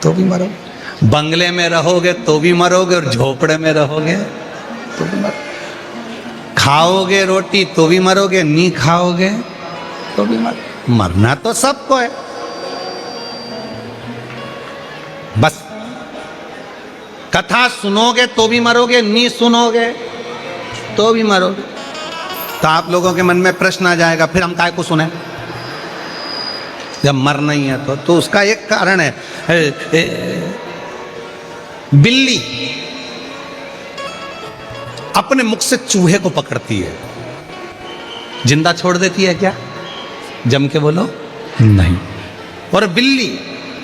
तो भी मरोगे। बंगले में रहोगे तो भी मरोगे और झोपड़े में रहोगे तो भी मरोगे। खाओगे रोटी तो भी मरोगे, नहीं खाओगे तो भी मरोगे। मरना तो सबको है, बस कथा सुनोगे तो भी मरोगे, नहीं सुनोगे तो भी मरोगे। तो आप लोगों के मन में प्रश्न आ जाएगा फिर हम काय को सुने जब मरना ही है। तो उसका एक कारण है, बिल्ली अपने मुख से चूहे को पकड़ती है, जिंदा छोड़ देती है क्या? जम के बोलो नहीं। और बिल्ली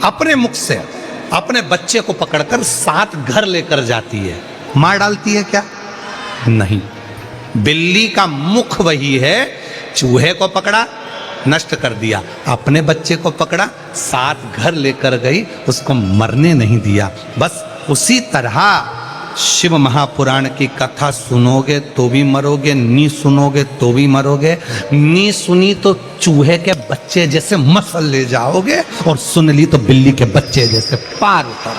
अपने मुख से अपने बच्चे को पकड़कर 7 घर लेकर जाती है, मार डालती है क्या? नहीं। बिल्ली का मुख वही है, चूहे को पकड़ा नष्ट कर दिया, अपने बच्चे को पकड़ा 7 घर लेकर गई, उसको मरने नहीं दिया। बस उसी तरह शिव महापुराण की कथा सुनोगे तो भी मरोगे, नहीं सुनोगे तो भी मरोगे। नहीं सुनी तो चूहे के बच्चे जैसे मसल ले जाओगे और सुन ली तो बिल्ली के बच्चे जैसे पार उतर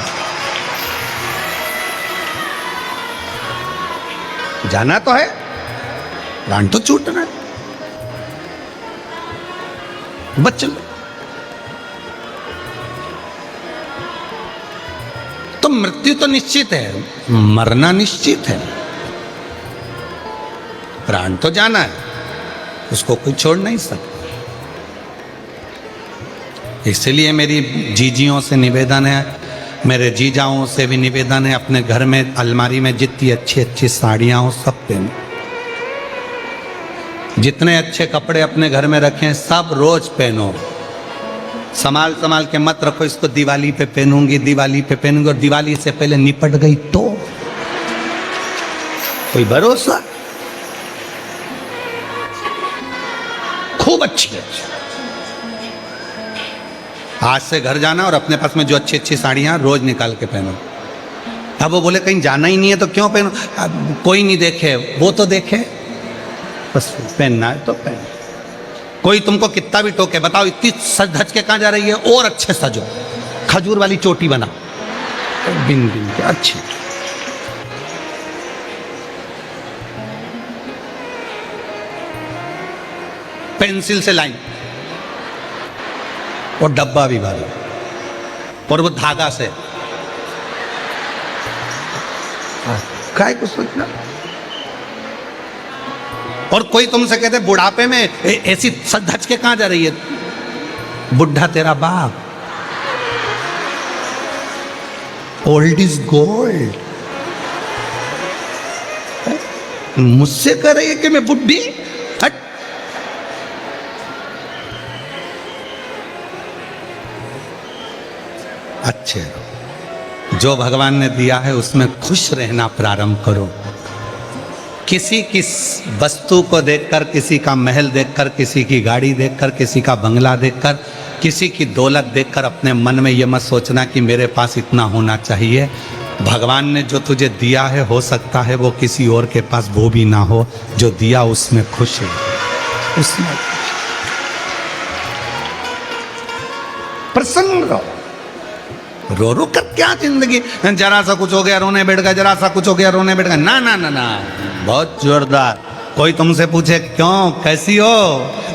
जाना तो है, प्राण तो छूटना है। बच लो। तो मृत्यु तो निश्चित है, मरना निश्चित है, प्राण तो जाना है, उसको कोई छोड़ नहीं सकता। इसलिए मेरी जीजियों से निवेदन है, मेरे जीजाओं से भी निवेदन है, अपने घर में अलमारी में जितनी अच्छी अच्छी साड़ियां हो सब पहनो, जितने अच्छे कपड़े अपने घर में रखें सब रोज पहनो, संभाल संभाल के मत रखो इसको दिवाली पे पहनूंगी, दिवाली पे पहनूंगी, और दिवाली से पहले निपट गई तो कोई भरोसा। खूब अच्छी है, आज से घर जाना और अपने पास में जो अच्छी अच्छी साड़ियां रोज निकाल के पहनो। अब वो बोले कहीं जाना ही नहीं है तो क्यों पहनो, कोई नहीं देखे वो तो देखे, बस पहनना है तो पहन। कोई तुमको कितना भी टोके, बताओ इतनी सज धज के कहाँ जा रही है, और अच्छे सजो, खजूर वाली चोटी बना बिन बिन के अच्छी, पेंसिल से लाइन और डब्बा भी भरो, और वो धागा से काय को सोचना। और कोई तुमसे कहते बुढ़ापे में ऐसी सज धज के कहां जा रही है, बुढ़ा तेरा बाप, ओल्ड इज गोल्ड। मुझसे कह रही है कि मैं बुढ़ी, हट। अच्छे जो भगवान ने दिया है उसमें खुश रहना प्रारंभ करो। किसी की वस्तु को देखकर, किसी का महल देखकर, किसी की गाड़ी देखकर, किसी का बंगला देखकर, किसी की दौलत देखकर अपने मन में ये मत सोचना कि मेरे पास इतना होना चाहिए। भगवान ने जो तुझे दिया है हो सकता है वो किसी और के पास वो भी ना हो, जो दिया उसमें खुश है, उसमें प्रसन्न रहो। रो रो कर क्या जिंदगी, जरा सा कुछ हो गया रोने बैठ गया, जरा सा कुछ हो गया रोने बैठ गया, ना ना ना ना, बहुत जोरदार। कोई तुमसे पूछे क्यों कैसी हो,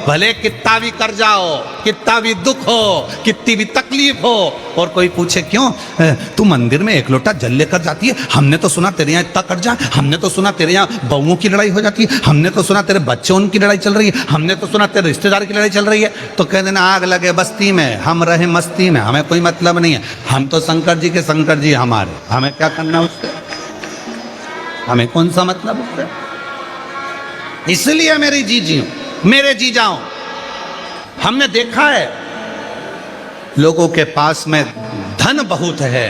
भले कितना भी कर्जा हो, कितना भी दुख हो, कितनी भी तकलीफ हो, और कोई पूछे क्यों तू मंदिर में एक लोटा जल लेकर जाती है, हमने तो सुना तेरे यहाँ इतना कर्जा, हमने तो सुना तेरे यहाँ बहुओं की लड़ाई हो जाती है, हमने तो सुना तेरे बच्चों की लड़ाई चल रही है, हमने तो सुना तेरे रिश्तेदार की लड़ाई चल रही है। तो कह देना आग लगे बस्ती में, हम रहे मस्ती में, हमें कोई मतलब नहीं है, हम तो शंकर जी के शंकर जी हमारे, हमें क्या करना उससे, हमें कौन सा मतलब उससे। इसलिए मेरी जीजियों, मेरे जीजाओं, हमने देखा है लोगों के पास में धन बहुत है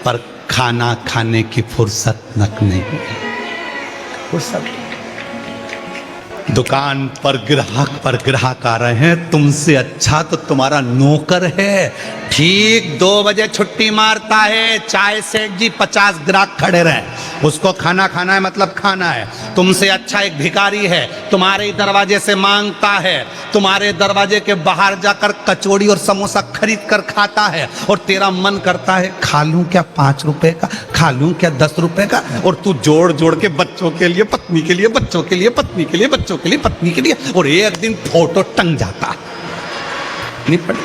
पर खाना खाने की फुर्सत नक नहीं है, फुर्सत। दुकान पर ग्राहक आ रहे हैं, तुमसे अच्छा तो तुम्हारा नौकर है, ठीक 2 बजे छुट्टी मारता है, चाय सेठ जी 50 ग्राहक खड़े रहे, उसको खाना खाना है मतलब खाना है। तुमसे अच्छा एक भिखारी है, तुम्हारे दरवाजे से मांगता है, तुम्हारे दरवाजे के बाहर जाकर कचौड़ी और समोसा खरीद कर खाता है, और तेरा मन करता है खा लूं क्या 5 रुपए का, खा लूं क्या 10 रुपए का, और तू जोड़ जोड़ के बच्चों के लिए, पत्नी के लिए, बच्चों के लिए, पत्नी के लिए, बच्चों के लिए, पत्नी के लिए, और एक दिन फोटो टंग जाता निपट।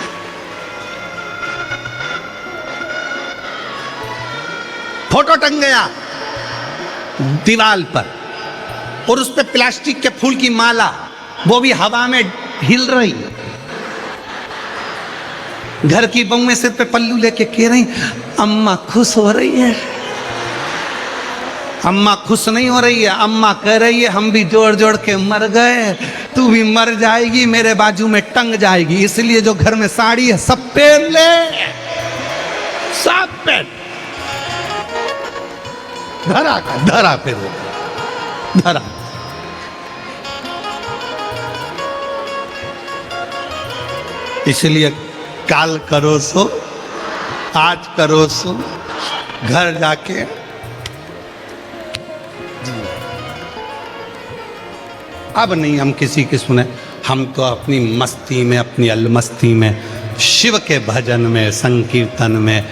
फोटो टंग गया दीवार पर, और उस पे प्लास्टिक के फूल की माला, वो भी हवा में हिल रही। घर की बहुएं सिर पे पल्लू लेके कह रही अम्मा खुश हो रही है, अम्मा खुश नहीं हो रही है, अम्मा कह रही है हम भी जोड़ जोड़ के मर गए, तू भी मर जाएगी, मेरे बाजू में टंग जाएगी, इसलिए जो घर में साड़ी है सब पहन ले, सब पहन, धरा फिर धरा। इसलिए काल करो सो, आज करो सो, घर जाके अब नहीं हम किसी की सुने, हम तो अपनी मस्ती में, अपनी अलमस्ती में, शिव के भजन में, संकीर्तन में,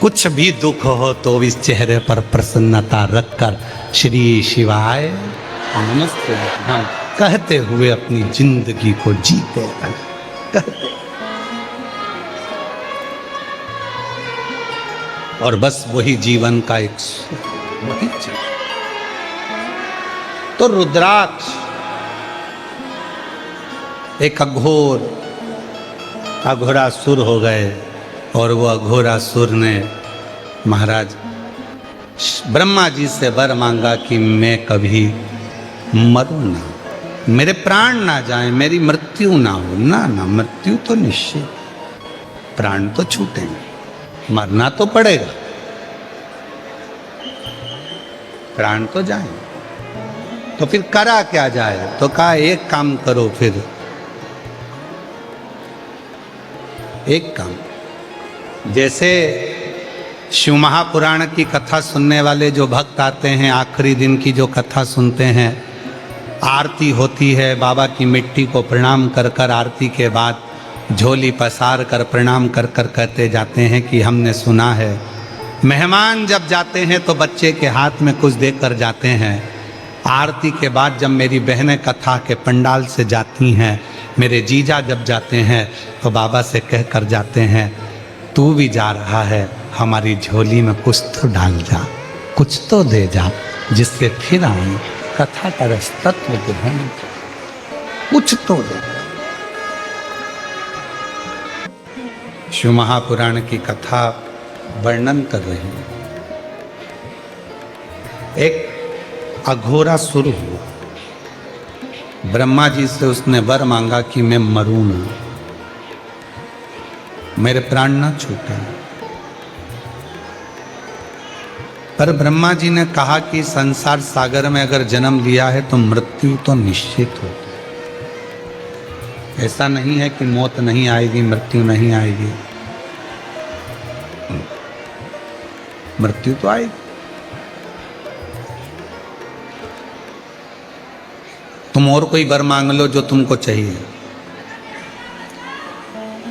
कुछ भी दुख हो तो इस चेहरे पर प्रसन्नता रखकर श्री शिवाय नमस्ते हम कहते हुए अपनी जिंदगी को जीते हैं, कहते। और बस वही जीवन का एक वही चल। तो रुद्राक्ष एक अघोरासुर हो गए और वो अघोरासुर ने महाराज ब्रह्मा जी से वर मांगा कि मैं कभी मरूं ना, मेरे प्राण ना जाएं, मेरी मृत्यु ना हो। ना ना, मृत्यु तो निश्चित, प्राण तो छूटेंगे, मरना तो पड़ेगा, प्राण तो जाएंगे। तो फिर करा क्या जाए? तो कहा एक काम करो, फिर एक काम, जैसे शिव महापुराण की कथा सुनने वाले जो भक्त आते हैं, आखिरी दिन की जो कथा सुनते हैं, आरती होती है, बाबा की मिट्टी को प्रणाम कर कर आरती के बाद झोली पसार कर प्रणाम कर कर कहते जाते हैं कि हमने सुना है। मेहमान जब जाते हैं तो बच्चे के हाथ में कुछ देकर जाते हैं। आरती के बाद जब मेरी बहनें कथा के पंडाल से जाती हैं, मेरे जीजा जब जाते हैं तो बाबा से कह कर जाते हैं, तू भी जा रहा है, हमारी झोली में कुछ तो डाल जा, कुछ तो दे जा, जिससे फिर आए कथा का रस तत्व ग्रहण, कुछ तो दे। शिव महापुराण की कथा वर्णन कर रही है। एक अघोरासुर हुआ, ब्रह्मा जी से उसने वर मांगा कि मैं मरूं ना, मेरे प्राण ना छूटे। पर ब्रह्मा जी ने कहा कि संसार सागर में अगर जन्म लिया है तो मृत्यु तो निश्चित होती है। ऐसा नहीं है कि मौत नहीं आएगी, मृत्यु नहीं आएगी, मृत्यु तो आएगी। तुम और कोई वर मांग लो जो तुमको चाहिए।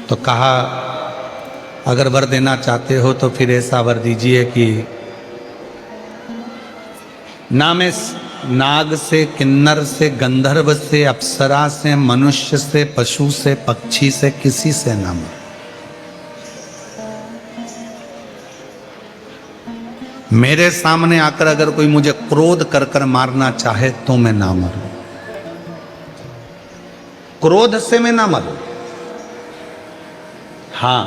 तो कहा अगर वर देना चाहते हो तो फिर ऐसा वर दीजिए कि ना मैं नाग से, किन्नर से, गंधर्व से, अप्सरा से, मनुष्य से, पशु से, पक्षी से, किसी से ना मरूं। मेरे सामने आकर अगर कोई मुझे क्रोध कर कर मारना चाहे तो मैं ना मरूं, क्रोध से मैं ना मरूं। हाँ,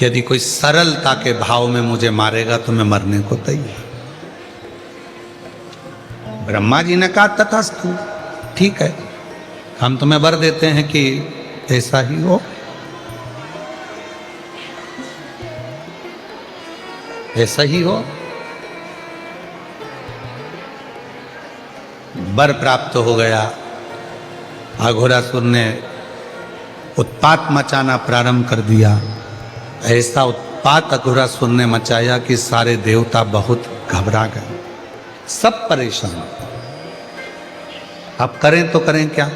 यदि कोई सरलता के भाव में मुझे मारेगा तो मैं मरने को तैयार। ब्रह्मा जी ने कहा तथास्तु, ठीक है, हम तुम्हें वर देते हैं कि ऐसा ही हो। ऐसा ही हो। वर प्राप्त हो गया। अघोरासुर ने उत्पात मचाना प्रारंभ कर दिया। ऐसा उत्पात अघोरासुर ने मचाया कि सारे देवता बहुत घबरा गए, सब परेशान। अब करें तो करें क्या?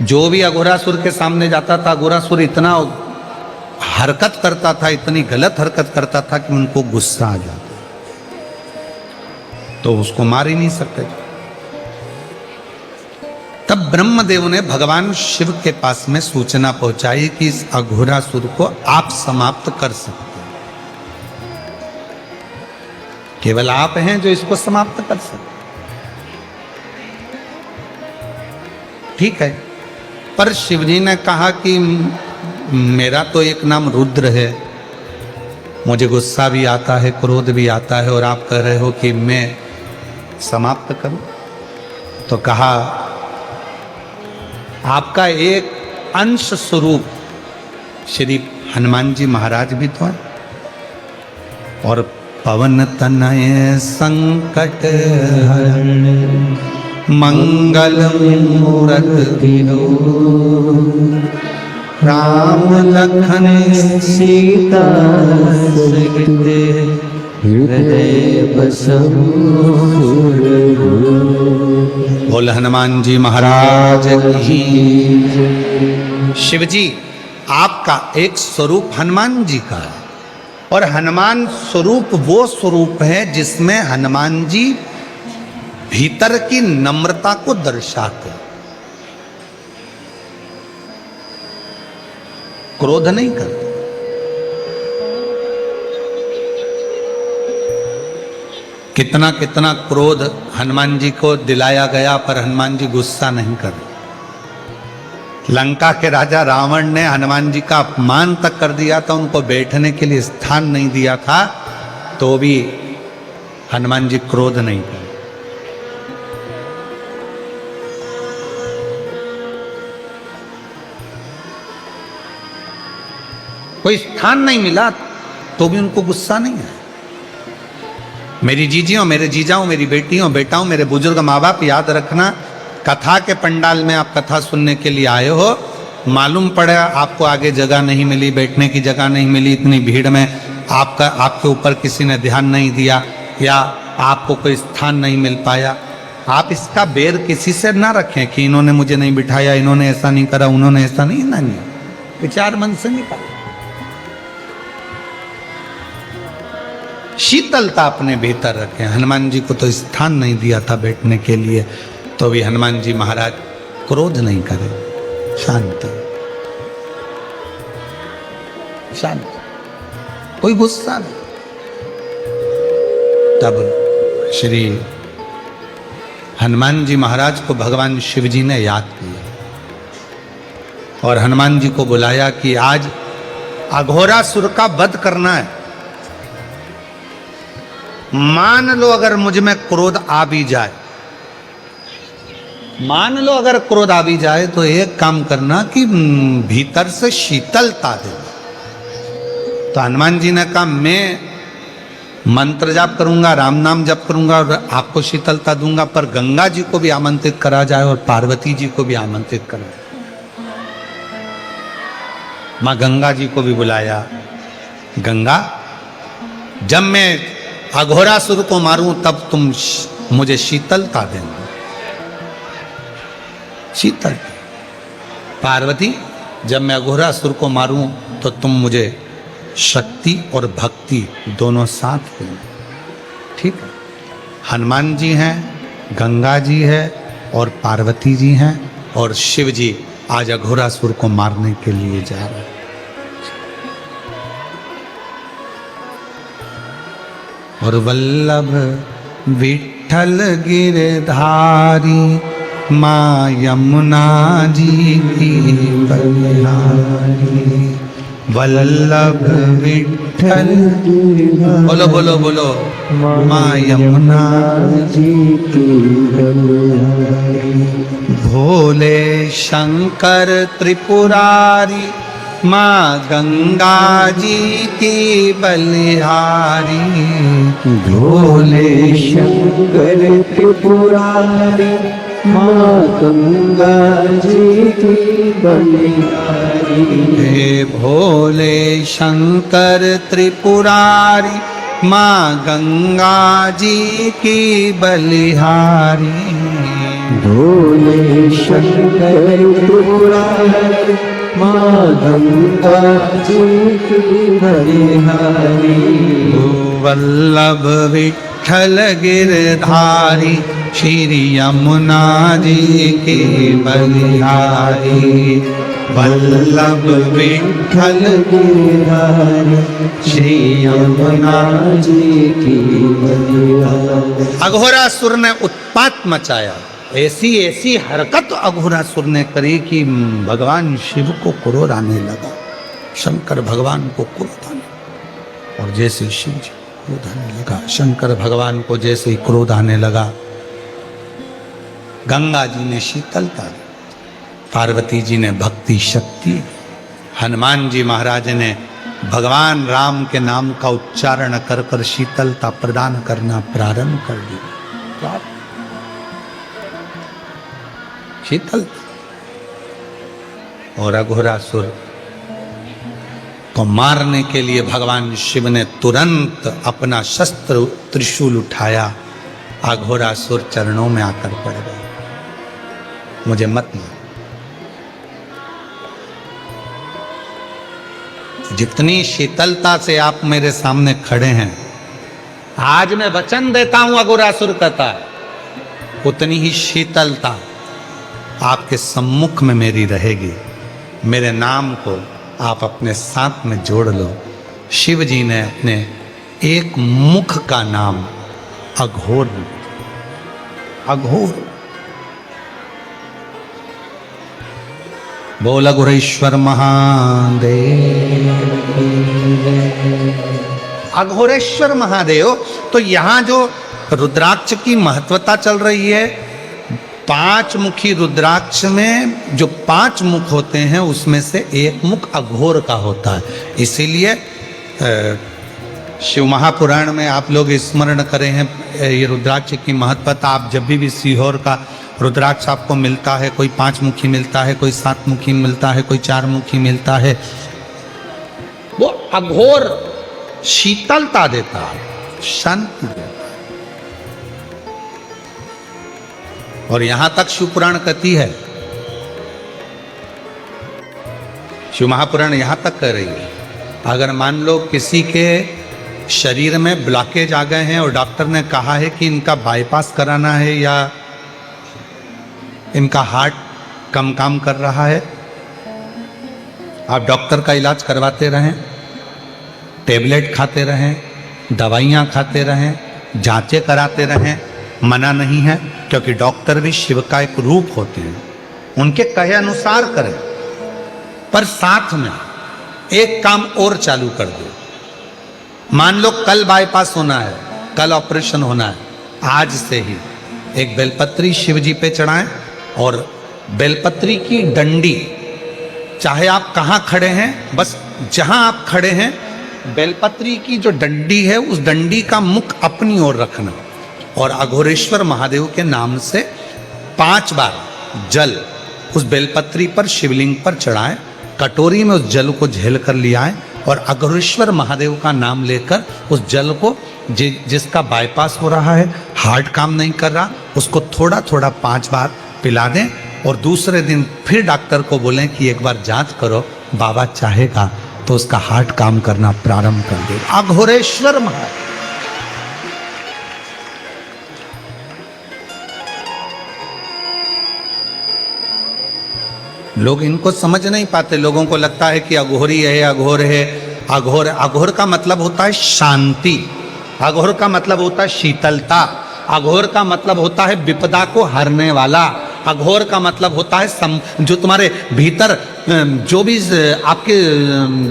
जो भी अघोरासुर के सामने जाता था, अघोरासुर इतना हरकत करता था, इतनी गलत हरकत करता था कि उनको गुस्सा आ जाता, तो उसको मार ही नहीं सकते। तब ब्रह्मदेव ने भगवान शिव के पास में सूचना पहुंचाई कि इस अघोरासुर को आप समाप्त कर सकते हैं, केवल आप हैं जो इसको समाप्त कर सकते। ठीक है, पर शिवजी ने कहा कि मेरा तो एक नाम रुद्र है, मुझे गुस्सा भी आता है, क्रोध भी आता है, और आप कह रहे हो कि मैं समाप्त करूं। तो कहा आपका एक अंश स्वरूप श्री हनुमान जी महाराज भी तो है, और पवन तनय संकट हरण मंगल मूर्ति राम लखन सीता हृदय बसहु। बोल हनुमान जी महाराज की। शिव जी आपका एक स्वरूप हनुमान जी का है, और हनुमान स्वरूप वो स्वरूप है जिसमें हनुमान जी भीतर की नम्रता को दर्शाते, क्रोध नहीं करते। कितना कितना क्रोध हनुमान जी को दिलाया गया, पर हनुमान जी गुस्सा नहीं कर। लंका के राजा रावण ने हनुमान जी का अपमान तक कर दिया था, उनको बैठने के लिए स्थान नहीं दिया था, तो भी हनुमान जी क्रोध नहीं करे। कोई स्थान नहीं मिला तो भी उनको गुस्सा नहीं है। मेरी जीजियों, मेरे जीजाओं, मेरी बेटियों, बेटाओं, मेरे बुजुर्ग माँ बाप, याद रखना, कथा के पंडाल में आप कथा सुनने के लिए आए हो, मालूम पड़ा आपको आगे जगह नहीं मिली, बैठने की जगह नहीं मिली, इतनी भीड़ में आपके ऊपर किसी ने ध्यान नहीं दिया, या आपको कोई स्थान नहीं मिल पाया, आप इसका बेर किसी से ना रखें कि इन्होंने मुझे नहीं बिठाया, इन्होंने ऐसा नहीं करा, उन्होंने ऐसा नहीं, ना नहीं, विचार मन से निकाल। शीतलता अपने भीतर रखें। हनुमान जी को तो स्थान नहीं दिया था बैठने के लिए, तो भी हनुमान जी महाराज क्रोध नहीं करे, शांत शांत, कोई गुस्सा नहीं। तब श्री हनुमान जी महाराज को भगवान शिव जी ने याद किया और हनुमान जी को बुलाया कि आज अघोरासुर का वध करना है। मान लो अगर मुझ में क्रोध आ भी जाए, मान लो अगर क्रोध आ भी जाए, तो एक काम करना कि भीतर से शीतलता देना। तो हनुमान जी ने कहा, मैं मंत्र जाप करूंगा, राम नाम जप करूंगा और आपको शीतलता दूंगा, पर गंगा जी को भी आमंत्रित करा जाए और पार्वती जी को भी आमंत्रित करा जाए। मां गंगा जी को भी बुलाया। गंगा, जब मैं अघोरासुर को मारूं तब तुम मुझे शीतलता देना, शीतल। पार्वती, जब मैं अघोरासुर को मारूं तो तुम मुझे शक्ति और भक्ति दोनों साथ देना, ठीक है। हनुमान जी हैं, गंगा जी है और पार्वती जी हैं, और शिव जी आज अघोरासुर को मारने के लिए जा रहे हैं। और वल्लभ विठ्ठल गिरधारी माँ यमुना जी की बलिहारी। वल्लभ विठ्ठल, बोलो बोलो बोलो, माँ यमुना जी की बलिहारी। भोले शंकर त्रिपुरारी माँ गंगा जी की बलिहारी। भोले शंकर त्रिपुरारी माँ गंगा जी की बलिहारी। हे भोले शंकर त्रिपुरारी माँ गंगा जी की बलिहारी। भोले शंकर त्रिपुरारी माँ गंगा जी की बलिहारी। वल्लभ विठ्ठल गिरधारी श्री यमुना जी की बलिहारी। वल्लभ विठ्ठल गिरधारी श्री यमुना जी की बलिहारी। अघोरासुर ने उत्पात मचाया, ऐसी ऐसी हरकत अघोरासुर ने करी कि भगवान शिव को क्रोध आने लगा, शंकर भगवान को क्रोध आने, और जैसे शिव जी क्रोध आने लगा, शंकर भगवान को जैसे ही क्रोध आने लगा, गंगा जी ने शीतलता दी, पार्वती जी ने भक्ति शक्ति, हनुमान जी महाराज ने भगवान राम के नाम का उच्चारण कर कर शीतलता प्रदान करना प्रारंभ कर दिया। शीतल। और अघोरासुर को मारने के लिए भगवान शिव ने तुरंत अपना शस्त्र त्रिशूल उठाया। अघोरासुर चरणों में आकर पड़ गए, मुझे मत मार। जितनी शीतलता से आप मेरे सामने खड़े हैं, आज मैं वचन देता हूं, अघोरासुर कहता है, उतनी ही शीतलता आपके सम्मुख में मेरी रहेगी। मेरे नाम को आप अपने साथ में जोड़ लो। शिव जी ने अपने एक मुख का नाम अघोर, अघोर। बोल अघोरेश्वर महादेव। अघोरेश्वर महादेव। तो यहां जो रुद्राक्ष की महत्वता चल रही है, 5 मुखी रुद्राक्ष में जो 5 मुख होते हैं उसमें से एक मुख अघोर का होता है। इसीलिए शिव महापुराण में आप लोग स्मरण करें हैं ये रुद्राक्ष की महत्वता। आप जब भी सीहोर का रुद्राक्ष आपको मिलता है, कोई 5 मुखी मिलता है, कोई 7 मुखी मिलता है, कोई 4 मुखी मिलता है, वो अघोर शीतलता देता है, शांति देता है। और यहां तक शिव पुराण कहती है, शिव महापुराण यहां तक कह रही है, अगर मान लो किसी के शरीर में ब्लॉकेज आ गए हैं और डॉक्टर ने कहा है कि इनका बाईपास कराना है या इनका हार्ट कम काम कर रहा है, आप डॉक्टर का इलाज करवाते रहें, टेबलेट खाते रहें, दवाइयाँ खाते रहें, जांचें कराते रहें, मना नहीं है, क्योंकि डॉक्टर भी शिव का एक रूप होते हैं, उनके कहे अनुसार करें। पर साथ में एक काम और चालू कर दो। मान लो कल बाईपास होना है, कल ऑपरेशन होना है, आज से ही एक बेलपत्री शिव जी पे चढ़ाएं और बेलपत्री की डंडी, चाहे आप कहाँ खड़े हैं, बस जहां आप खड़े हैं, बेलपत्री की जो डंडी है उस डंडी का मुख अपनी ओर रखना और अघोरेश्वर महादेव के नाम से 5 बार जल उस बेलपत्री पर शिवलिंग पर चढ़ाएं, कटोरी में उस जल को झेल कर ले आएं और अघोरेश्वर महादेव का नाम लेकर उस जल को जिसका बाईपास हो रहा है, हार्ट काम नहीं कर रहा, उसको थोड़ा थोड़ा 5 बार पिला दें और दूसरे दिन फिर डॉक्टर को बोलें कि एक बार जांच करो, बाबा चाहेगा तो उसका हार्ट काम करना प्रारंभ कर दे। अघोरेश्वर महादेव। लोग इनको समझ नहीं पाते, लोगों को लगता है कि अघोरी है, अघोर है। अघोर, अघोर का मतलब होता है शांति, अघोर का मतलब होता है शीतलता, अघोर का मतलब होता है विपदा को हरने वाला, अघोर का मतलब होता है जो तुम्हारे भीतर जो भी आपके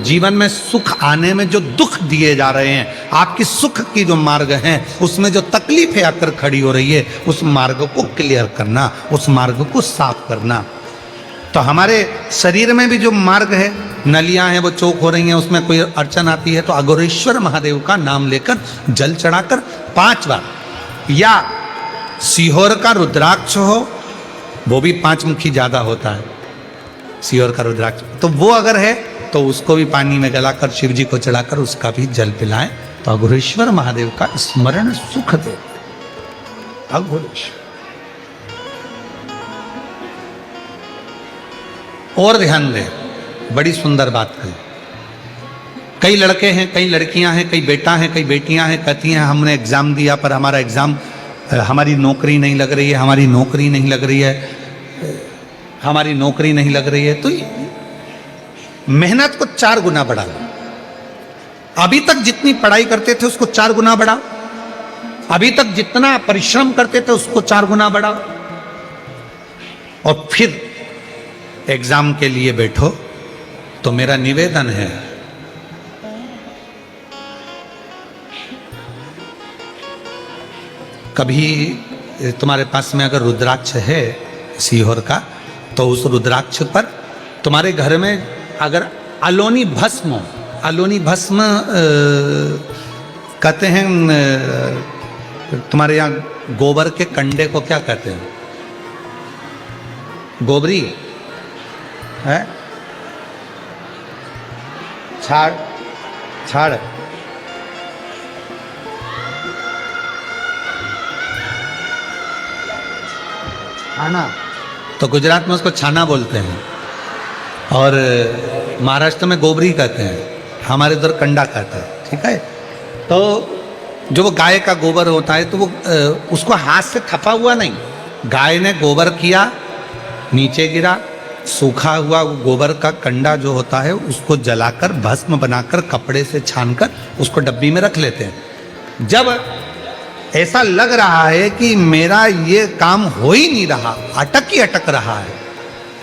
जीवन में सुख आने में जो दुख दिए जा रहे हैं, आपकी सुख की जो मार्ग हैं उसमें जो तकलीफें आकर खड़ी हो रही है, उस मार्ग को क्लियर करना, उस मार्ग को साफ करना। तो हमारे शरीर में भी जो मार्ग है, नलियां हैं वो चौक हो रही हैं, उसमें कोई अड़चन आती है तो अघोरेश्वर महादेव का नाम लेकर जल चढ़ाकर 5 बार, या सीहोर का रुद्राक्ष हो, वो भी 5 मुखी ज्यादा होता है सीहोर का रुद्राक्ष, तो वो अगर है तो उसको भी पानी में गलाकर शिव जी को चढ़ाकर उसका भी जल पिलाएं तो अघोरेश्वर महादेव का स्मरण सुख दे। अघोरेश्वर। और ध्यान दें, बड़ी सुंदर बात कही। कई लड़के हैं, कई लड़कियां हैं, कई बेटा हैं, कई बेटियां हैं, कहती हैं हमने एग्जाम दिया पर हमारा एग्जाम, हमारी नौकरी नहीं लग रही है, हमारी नौकरी नहीं लग रही है, हमारी नौकरी नहीं लग रही है। तो मेहनत को 4 गुना बढ़ाओ। अभी तक जितनी पढ़ाई करते थे उसको 4 गुना बढ़ाओ, अभी तक जितना परिश्रम करते थे उसको 4 गुना बढ़ाओ और फिर एग्जाम के लिए बैठो। तो मेरा निवेदन है, कभी तुम्हारे पास में अगर रुद्राक्ष है सीहोर का, तो उस रुद्राक्ष पर तुम्हारे घर में अगर अलोनी भस्म हो, अलोनी भस्म कहते हैं, तुम्हारे यहाँ गोबर के कंडे को क्या कहते हैं? गोबरी है, छाड़, छाड़, छाना, तो गुजरात में उसको छाना बोलते हैं और महाराष्ट्र में गोबरी कहते हैं, हमारे इधर कंडा कहते हैं। ठीक है, तो जो वो गाय का गोबर होता है तो वो उसको हाथ से थपा हुआ नहीं, गाय ने गोबर किया, नीचे गिरा, सूखा हुआ गोबर का कंडा जो होता है उसको जलाकर भस्म बनाकर कपड़े से छानकर उसको डब्बी में रख लेते हैं। जब ऐसा लग रहा है कि मेरा ये काम हो ही नहीं रहा, अटक ही अटक रहा है,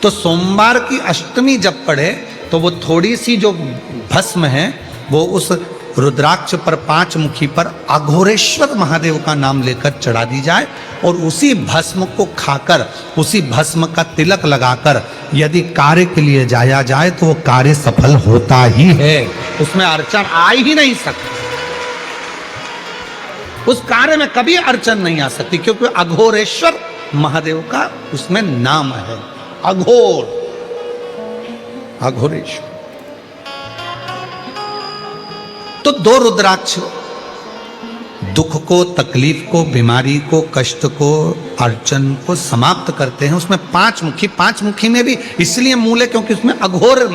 तो सोमवार की अष्टमी जब पढ़े तो वो थोड़ी सी जो भस्म है वो उस रुद्राक्ष पर, 5 मुखी पर अघोरेश्वर महादेव का नाम लेकर चढ़ा दी जाए और उसी भस्म को खाकर, उसी भस्म का तिलक लगाकर यदि कार्य के लिए जाया जाए तो वो कार्य सफल होता ही है, उसमें अड़चन आ ही नहीं सकती। उस कार्य में कभी अड़चन नहीं आ सकती, क्योंकि अघोरेश्वर महादेव का उसमें नाम है, अघोर, अघोरेश्वर। तो 2 रुद्राक्ष दुख को, तकलीफ को, बीमारी को, कष्ट को, अड़चन को समाप्त करते हैं। उसमें 5 मुखी, 5 मुखी में भी इसलिए मूल है क्योंकि उसमें अघोर,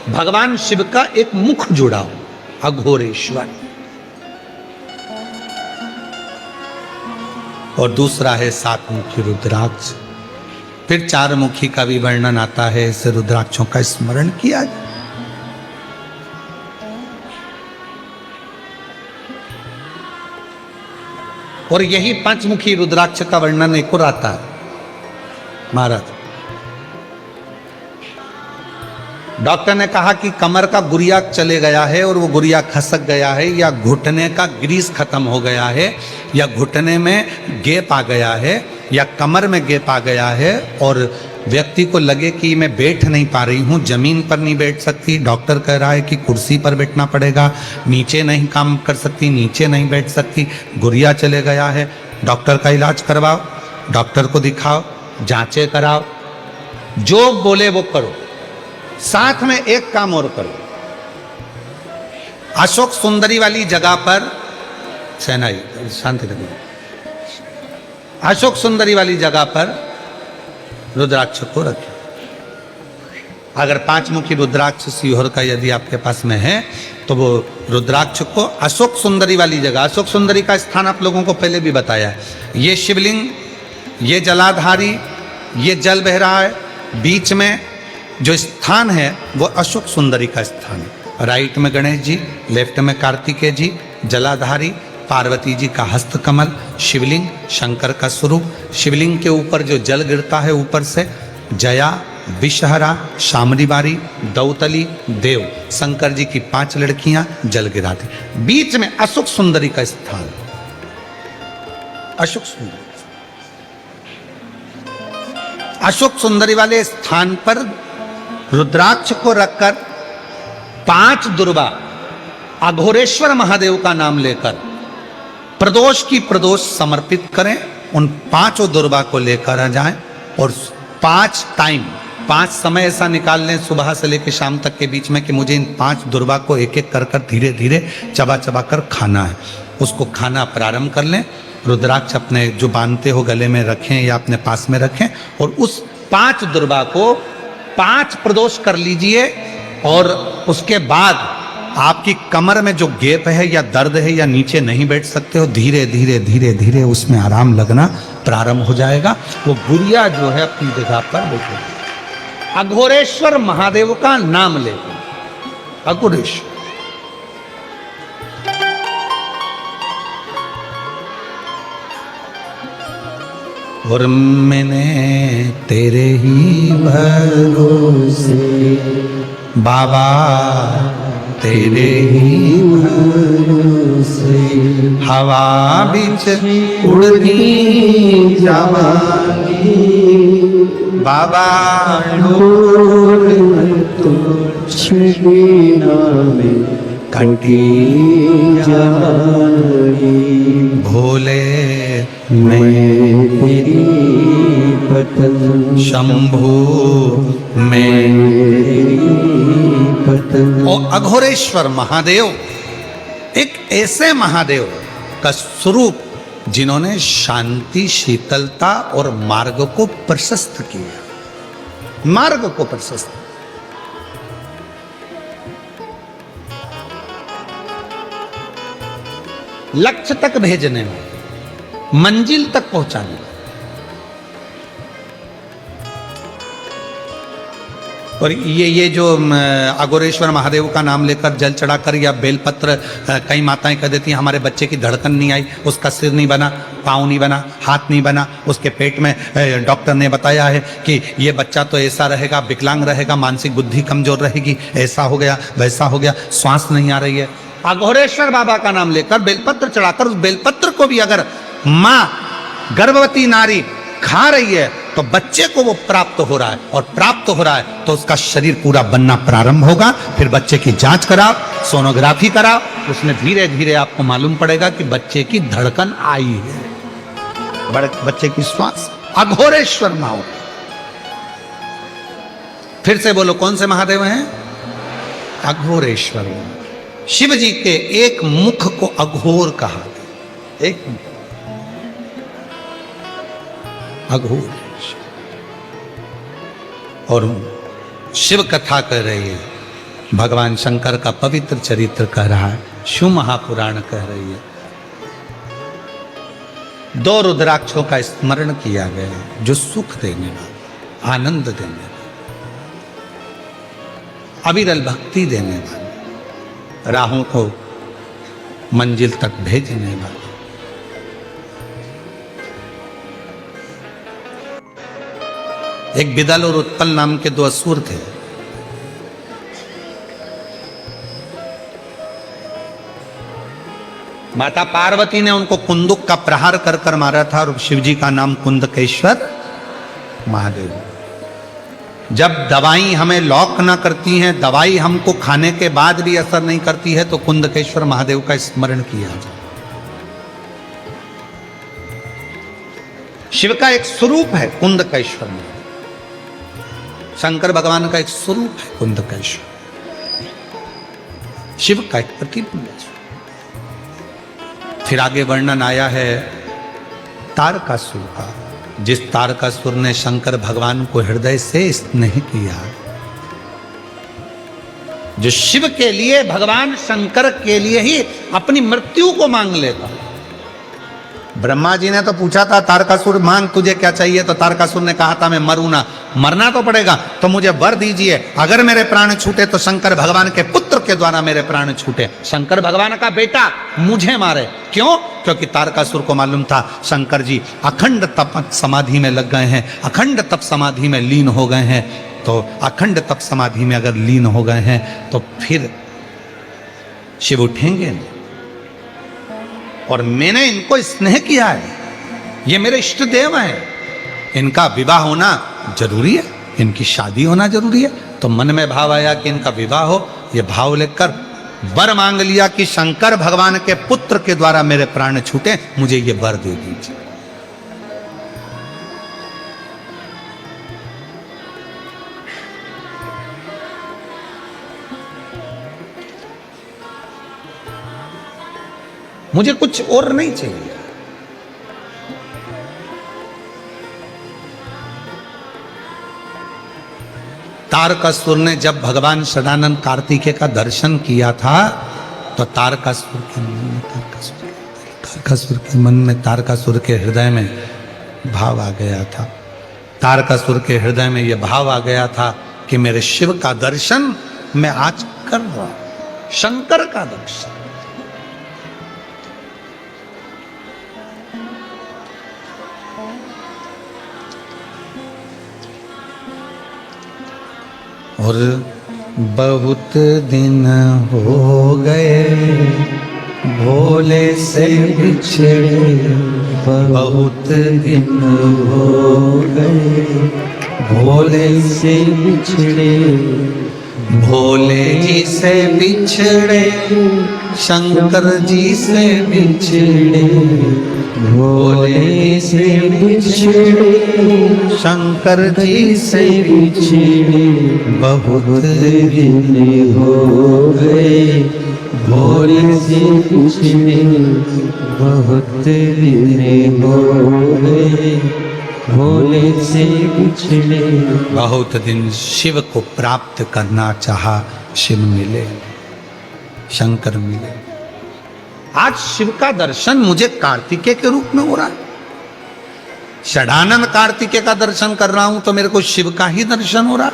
भगवान शिव का एक मुख जुड़ा हो, अघोरेश्वर। और दूसरा है 7 मुखी रुद्राक्ष। फिर 4 मुखी का भी वर्णन आता है, ऐसे रुद्राक्षों का स्मरण किया जाए। और यही 5 मुखी रुद्राक्ष का वर्णन एक और आता है महाराज। डॉक्टर ने कहा कि कमर का गुरिया चले गया है और वो गुरिया खसक गया है, या घुटने का ग्रीस खत्म हो गया है, या घुटने में गैप आ गया है, या कमर में गैप आ गया है और व्यक्ति को लगे कि मैं बैठ नहीं पा रही हूँ, जमीन पर नहीं बैठ सकती, डॉक्टर कह रहा है कि कुर्सी पर बैठना पड़ेगा, नीचे नहीं काम कर सकती, नीचे नहीं बैठ सकती, गुरिया चले गया है, डॉक्टर का इलाज करवाओ, डॉक्टर को दिखाओ, जांचें कराओ, जो बोले वो करो। साथ में एक काम और करो, अशोक सुंदरी वाली जगह पर, सेनाई शांति रखो, अशोक सुंदरी वाली जगह पर रुद्राक्ष को रखें। अगर 5 मुखी रुद्राक्ष सीहोर का यदि आपके पास में है तो वो रुद्राक्ष को अशोक सुंदरी वाली जगह, अशोक सुंदरी का स्थान आप लोगों को पहले भी बताया है, ये शिवलिंग, ये जलाधारी, ये जल बह रहा है, बीच में जो स्थान है वो अशोक सुंदरी का स्थान है। राइट में गणेश जी, लेफ्ट में कार्तिकेय जी, जलाधारी, पार्वती जी का हस्तकमल, शिवलिंग, शंकर का स्वरूप, शिवलिंग के ऊपर जो जल गिरता है ऊपर से, जया, विषहरा, शामरीबारी, दौतली, देव, शंकर जी की 5 लड़कियां जल गिराती, बीच में अशोक सुंदरी का स्थान, अशोक सुंदरी। अशोक सुंदरी वाले स्थान पर रुद्राक्ष को रखकर 5 दुर्वा अघोरेश्वर महादेव का नाम लेकर प्रदोष की प्रदोष समर्पित करें। उन 5 दुर्वा को लेकर आ जाएं और 5 टाइम, 5 समय ऐसा निकाल लें सुबह से लेकर शाम तक के बीच में कि मुझे इन 5 दुर्वा को एक एक कर कर धीरे धीरे चबा चबा कर खाना है। उसको खाना प्रारंभ कर लें। रुद्राक्ष अपने जो बांधते हो गले में रखें या अपने पास में रखें और उस 5 दुर्वा को 5 प्रदोष कर लीजिए। और उसके बाद आपकी कमर में जो गैप है या दर्द है या नीचे नहीं बैठ सकते हो, धीरे धीरे धीरे धीरे उसमें आराम लगना प्रारंभ हो जाएगा। वो गुड़िया जो है अपनी जगह पर बैठेगी। अघोरेश्वर महादेव का नाम लेकर, अघोरेश्वर। और मैंने तेरे ही भरोसे बाबा, तेरे ही भरोसे हवा बीच उड़नी जावांगी बाबा, डोर तुझ बिना में कटी जाएगी। भोले मैं तेरी पतन, शंभू मैं तेरी पतन। और अघोरेश्वर महादेव एक ऐसे महादेव का स्वरूप जिन्होंने शांति, शीतलता और मार्ग को प्रशस्त किया, मार्ग को प्रशस्त। लक्ष्य तक भेजने में, मंजिल तक पहुंचाने में। और ये जो अघोरेश्वर महादेव का नाम लेकर जल चढ़ाकर या बेलपत्र, कई माताएं कह देती हैं हमारे बच्चे की धड़कन नहीं आई, उसका सिर नहीं बना, पाँव नहीं बना, हाथ नहीं बना, उसके पेट में डॉक्टर ने बताया है कि ये बच्चा तो ऐसा रहेगा, विकलांग रहेगा, मानसिक बुद्धि कमजोर रहेगी, ऐसा हो गया वैसा हो गया, श्वास नहीं आ रही है। अघोरेश्वर बाबा का नाम लेकर बेलपत्र चढ़ाकर, उस बेलपत्र को भी अगर माँ गर्भवती नारी खा रही है तो बच्चे को वो प्राप्त हो रहा है, और प्राप्त हो रहा है तो उसका शरीर पूरा बनना प्रारंभ होगा। फिर बच्चे की जांच कराओ, सोनोग्राफी कराओ, उसमें धीरे धीरे आपको मालूम पड़ेगा कि बच्चे की धड़कन आई है, बच्चे की श्वास। अघोरेश्वर माओ, फिर से बोलो कौन से महादेव हैं? अघोरेश्वर। शिव जी के एक मुख को अघोर कहा, एक अघोर। और शिव कथा कह रही है, भगवान शंकर का पवित्र चरित्र कह रहा है, शिव महापुराण कह रही है। 2 रुद्राक्षों का स्मरण किया गया है जो सुख देने वाले, आनंद देने वाले, अविरल भक्ति देने वाले, राहों को मंजिल तक भेजने वाले। एक बिदल और उत्पल नाम के 2 असुर थे। माता पार्वती ने उनको कुंदुक का प्रहार कर कर मारा था, और शिवजी का नाम कुंदकेश्वर महादेव। जब दवाई हमें लॉक ना करती है, दवाई हमको खाने के बाद भी असर नहीं करती है, तो कुंदकेश्वर महादेव का स्मरण किया जाए। शिव का एक स्वरूप है कुंदकेश्वर में, शंकर भगवान का एक स्वरूप है कुंदकेश्वर, शिव का एक प्रतिबिंब है। फिर आगे वर्णन आया है तारकासुर का, जिस तारकासुर ने शंकर भगवान को हृदय से स्नेह किया, जो शिव के लिए, भगवान शंकर के लिए ही अपनी मृत्यु को मांग लेता। ब्रह्मा जी ने तो पूछा था तारकासुर मांग तुझे क्या चाहिए, तो तारकासुर ने कहा था मैं मरूं ना, मरना तो पड़ेगा, तो मुझे वर दीजिए, अगर मेरे प्राण छूटे तो शंकर भगवान के पुत्र के द्वारा मेरे प्राण छूटे, शंकर भगवान का बेटा मुझे मारे। क्यों? क्योंकि तारकासुर को मालूम था शंकर जी अखंड तप समाधि में लग गए हैं, अखंड तप समाधि में लीन हो गए हैं, तो अखंड तप समाधि में अगर लीन हो गए हैं तो फिर शिव उठेंगे नहीं। और मैंने इनको स्नेह किया है, ये मेरे इष्ट देव हैं, इनका विवाह होना जरूरी है, इनकी शादी होना जरूरी है। तो मन में भाव आया कि इनका विवाह हो, ये भाव लेकर वर मांग लिया कि शंकर भगवान के पुत्र के द्वारा मेरे प्राण छूटे, मुझे ये वर दे दीजिए। मुझे कुछ और नहीं चाहिए। तारकासुर ने जब भगवान सदानंद कार्तिकेय का दर्शन किया था तो तारकासुर के हृदय में भाव आ गया था। तारकासुर के हृदय में यह भाव आ गया था कि मेरे शिव का दर्शन मैं आज कर रहा हूं, शंकर का दर्शन। और बहुत दिन हो गए भोले से बिछड़े, बहुत दिन हो गए भोले से बिछड़े, भोले जी से बिछड़े, शंकर जी से बिछड़े, भोले से बिछड़े, शंकर जी से बिछड़े, बहुत दिन हो गए भोले से बिछड़े, बहुत दिन हो गए भोले से बिछड़े। बहुत दिन शिव को प्राप्त करना चाहा, शिव मिले, शंकर मिले। आज शिव का दर्शन मुझे कार्तिकेय के रूप में हो रहा है। षडानंद कार्तिकेय का दर्शन कर रहा हूं तो मेरे को शिव का ही दर्शन हो रहा है।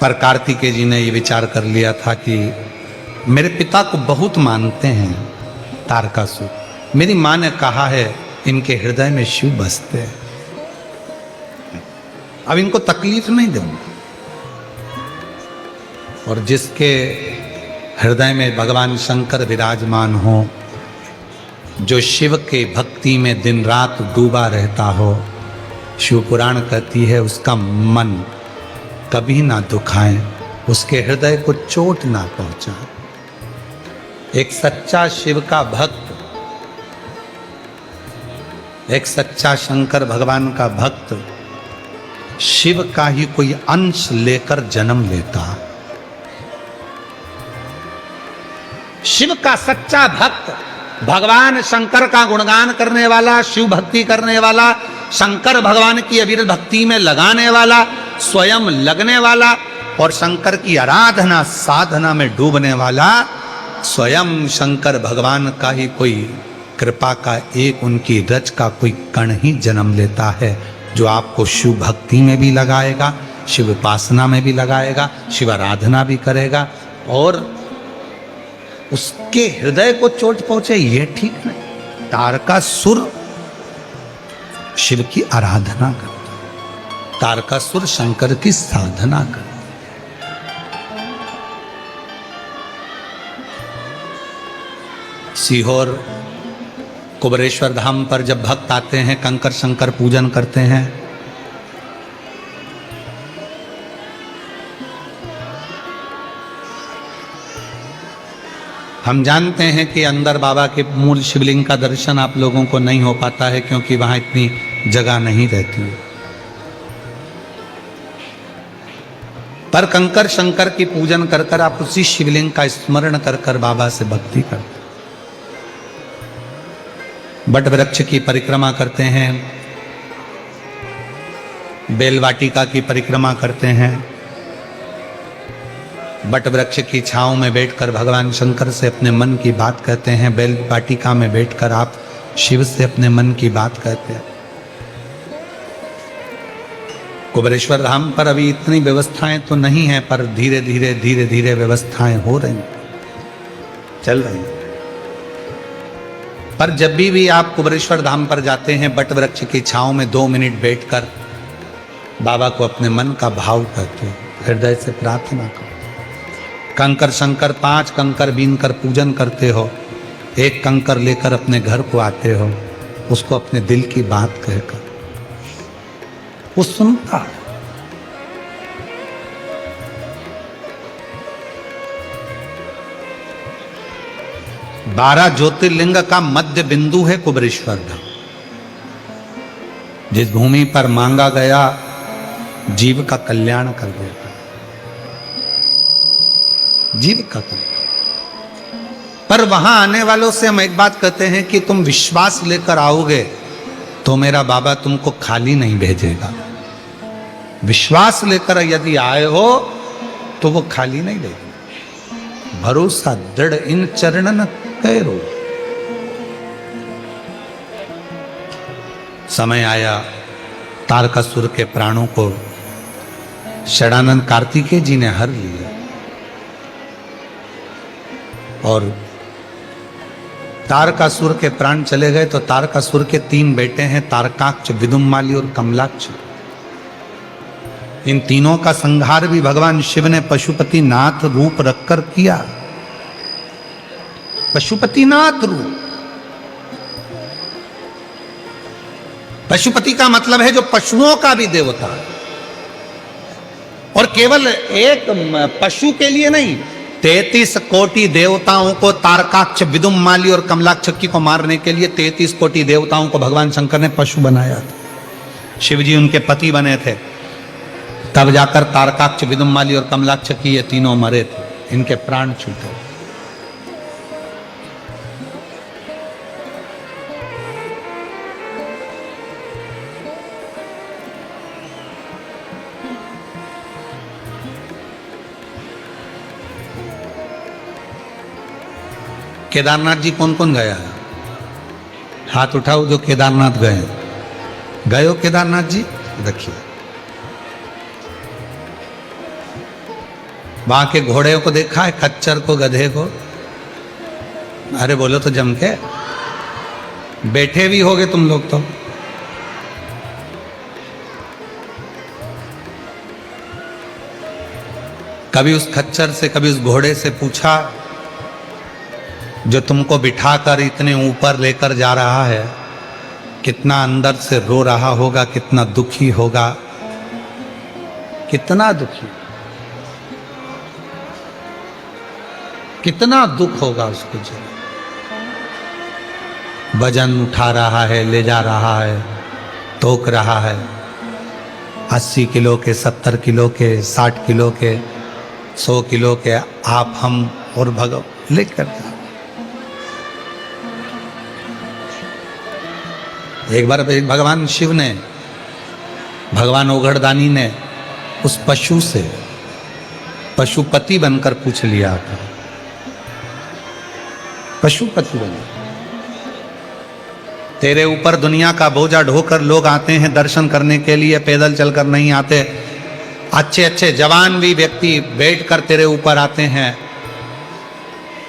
पर कार्तिकेय जी ने ये विचार कर लिया था कि मेरे पिता को बहुत मानते हैं तारकासुर, मेरी माँ ने कहा है इनके हृदय में शिव बसते हैं, अब इनको तकलीफ नहीं दूंगा। और जिसके हृदय में भगवान शंकर विराजमान हो, जो शिव के भक्ति में दिन रात डूबा रहता हो, शिव पुराण कहती है उसका मन कभी ना दुखाए, उसके हृदय को चोट ना पहुंचाए। एक सच्चा शिव का भक्त, एक सच्चा शंकर भगवान का भक्त शिव का ही कोई अंश लेकर जन्म लेता। शिव का सच्चा भक्त, भगवान शंकर का गुणगान करने वाला, शिव भक्ति करने वाला, शंकर भगवान की अविरत भक्ति में लगाने वाला, स्वयं लगने वाला और शंकर की आराधना साधना में डूबने वाला, स्वयं शंकर भगवान का ही कोई कृपा का एक उनकी रच का कोई कण ही जन्म लेता है, जो आपको शिव भक्ति में भी लगाएगा, शिव उपासना में भी लगाएगा, शिव आराधना भी करेगा। और उसके हृदय को चोट पहुंचे ये ठीक नहीं। तारकासुर शिव की आराधना करता, तारकासुर शंकर की साधना करता। सीहोर कुबरेश्वर धाम पर जब भक्त आते हैं, कंकर शंकर पूजन करते हैं, हम जानते हैं कि अंदर बाबा के मूल शिवलिंग का दर्शन आप लोगों को नहीं हो पाता है, क्योंकि वहां इतनी जगह नहीं रहती है। पर कंकर शंकर की पूजन कर कर आप उसी शिवलिंग का स्मरण कर कर बाबा से भक्ति करते, बट वृक्ष की परिक्रमा करते हैं, बेलवाटिका की परिक्रमा करते हैं, बट वृक्ष की छांव में बैठकर भगवान शंकर से अपने मन की बात कहते हैं, बेल वाटिका में बैठकर आप शिव से अपने मन की बात कहते हैं। कुबरेश्वर धाम पर अभी इतनी व्यवस्थाएं तो नहीं है, पर धीरे धीरे धीरे धीरे व्यवस्थाएं हो रही, चल रही। पर जब भी आप कुबरेश्वर धाम पर जाते हैं, बट वृक्ष की छांव में 2 मिनट बैठकर बाबा को अपने मन का भाव कहते हो, हृदय से प्रार्थना करो। कंकर शंकर 5 कंकर बीनकर पूजन करते हो, 1 कंकर लेकर अपने घर को आते हो, उसको अपने दिल की बात कहकर वो सुनता। बारह ज्योतिर्लिंग का मध्य बिंदु है कुबरेश्वर धाम। जिस भूमि पर मांगा गया जीव का कल्याण कर देता, जीव का कल्याण। पर वहां आने वालों से हम एक बात कहते हैं कि तुम विश्वास लेकर आओगे तो मेरा बाबा तुमको खाली नहीं भेजेगा। विश्वास लेकर यदि आए हो तो वो खाली नहीं देगा। भरोसा दृढ़ इन चरणन कैरो। समय आया, तारकासुर के प्राणों को षडानंद कार्तिकेय जी ने हर लिया और तारकासुर के प्राण चले गए। तो तारकासुर के 3 बेटे हैं, तारकाक्ष, विदुम्माली और कमलाक्ष। इन तीनों का संहार भी भगवान शिव ने पशुपति नाथ रूप रखकर किया। पशुपति नाथ रूप, पशुपति का मतलब है जो पशुओं का भी देवता, और केवल एक पशु के लिए नहीं, 33 कोटि देवताओं को, तारकाक्ष, विदुम्माली और कमलाक्ष को मारने के लिए 33 कोटि देवताओं को भगवान शंकर ने पशु बनाया था। शिव जी उनके पति बने थे, तब जाकर तारकाक्ष, विदुम्माली और कमलाक्ष की ये तीनों मरे थे, इनके प्राण छूटे। केदारनाथ जी कौन कौन गया है? हाथ उठाओ जो केदारनाथ गए। गए हो केदारनाथ जी? देखिए वहां के घोड़े को देखा है, खच्चर को, गधे को? अरे बोलो तो जम के, बैठे भी होगे तुम लोग तो। कभी उस खच्चर से, कभी उस घोड़े से पूछा, जो तुमको बिठाकर इतने ऊपर लेकर जा रहा है, कितना अंदर से रो रहा होगा, कितना दुखी होगा, कितना दुखी, कितना दुख होगा उसको जो वजन उठा रहा है, ले जा रहा है, तोक रहा है, 80 किलो के, 70 किलो के, 60 किलो के, 100 किलो के, आप, हम और भगवान लेकर जा। एक बार भगवान शिव ने, भगवान ओघड़दानी ने उस पशु से पशुपति बनकर पूछ लिया था, पशुपति बन, तेरे ऊपर दुनिया का बोझा ढोकर लोग आते हैं दर्शन करने के लिए, पैदल चलकर नहीं आते, अच्छे अच्छे जवान भी व्यक्ति बैठकर तेरे ऊपर आते हैं,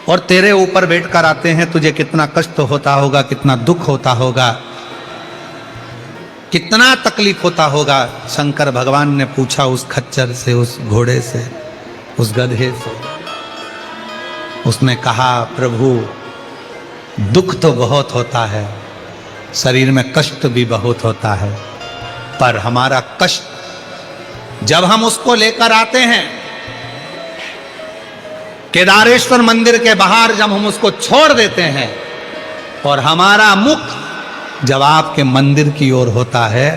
और तेरे ऊपर बैठकर आते हैं, तुझे कितना कष्ट होता होगा, कितना दुख होता होगा, कितना तकलीफ होता होगा। शंकर भगवान ने पूछा उस खच्चर से, उस घोड़े से, उस गधे से। उसने कहा, प्रभु दुख तो बहुत होता है, शरीर में कष्ट भी बहुत होता है, पर हमारा कष्ट जब हम उसको लेकर आते हैं केदारेश्वर मंदिर के बाहर, जब हम उसको छोड़ देते हैं और हमारा मुख जब आपके मंदिर की ओर होता है,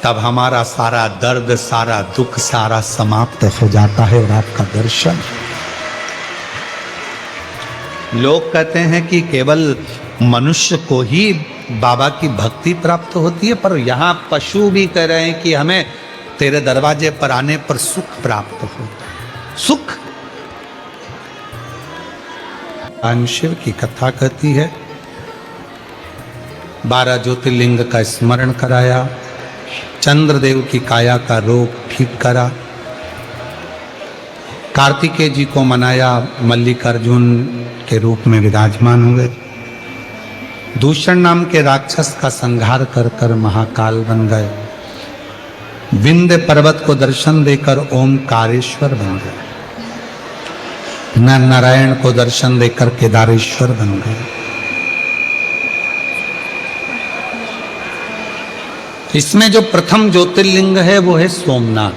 तब हमारा सारा दर्द, सारा दुख, सारा समाप्त हो जाता है और आपका दर्शन। लोग कहते हैं कि केवल मनुष्य को ही बाबा की भक्ति प्राप्त होती है, पर यहाँ पशु भी कह रहे हैं कि हमें तेरे दरवाजे पर आने पर सुख प्राप्त होता है। सुख। शिव की कथा कहती है, 12 ज्योतिर्लिंग का स्मरण कराया, चंद्रदेव की काया का रोग ठीक करा, कार्तिकेय जी को मनाया, मल्लिकार्जुन के रूप में विराजमान हुए, दूषण नाम के राक्षस का संहार कर कर महाकाल बन गए, विंध्य पर्वत को दर्शन देकर ओमकारेश्वर बन गए, नारायण को दर्शन देकर केदारेश्वर बन गए। इसमें जो प्रथम ज्योतिर्लिंग है वो है सोमनाथ,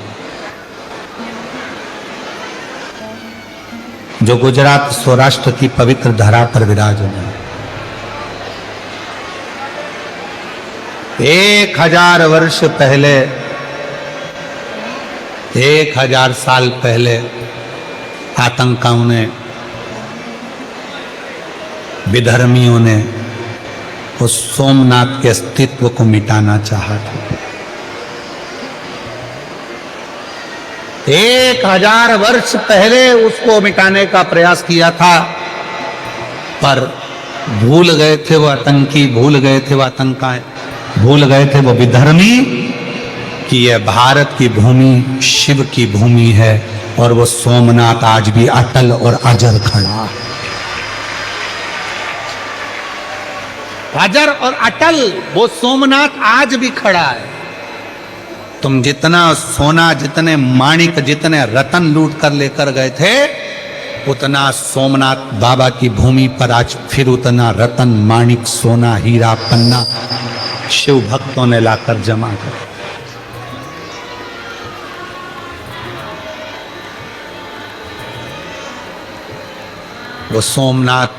जो गुजरात सौराष्ट्र की पवित्र धरा पर विराजमान है। 1000 वर्ष पहले, 1000 साल पहले आतंकियों ने, विधर्मियों ने उस सोमनाथ के अस्तित्व को मिटाना चाहा था। 1000 वर्ष पहले उसको मिटाने का प्रयास किया था, पर भूल गए थे वो आतंकी, भूल गए थे वो आतंकी, भूल गए थे वो विधर्मी कि यह भारत की भूमि शिव की भूमि है, और वो सोमनाथ आज भी अटल और अजर खड़ा है। अजर और अटल वो सोमनाथ आज भी खड़ा है। तुम जितना सोना, जितने माणिक, जितने रतन लूट कर लेकर गए थे, उतना सोमनाथ बाबा की भूमि पर आज फिर उतना रतन, माणिक, सोना, हीरा, पन्ना शिव भक्तों ने लाकर जमा कर। वो सोमनाथ,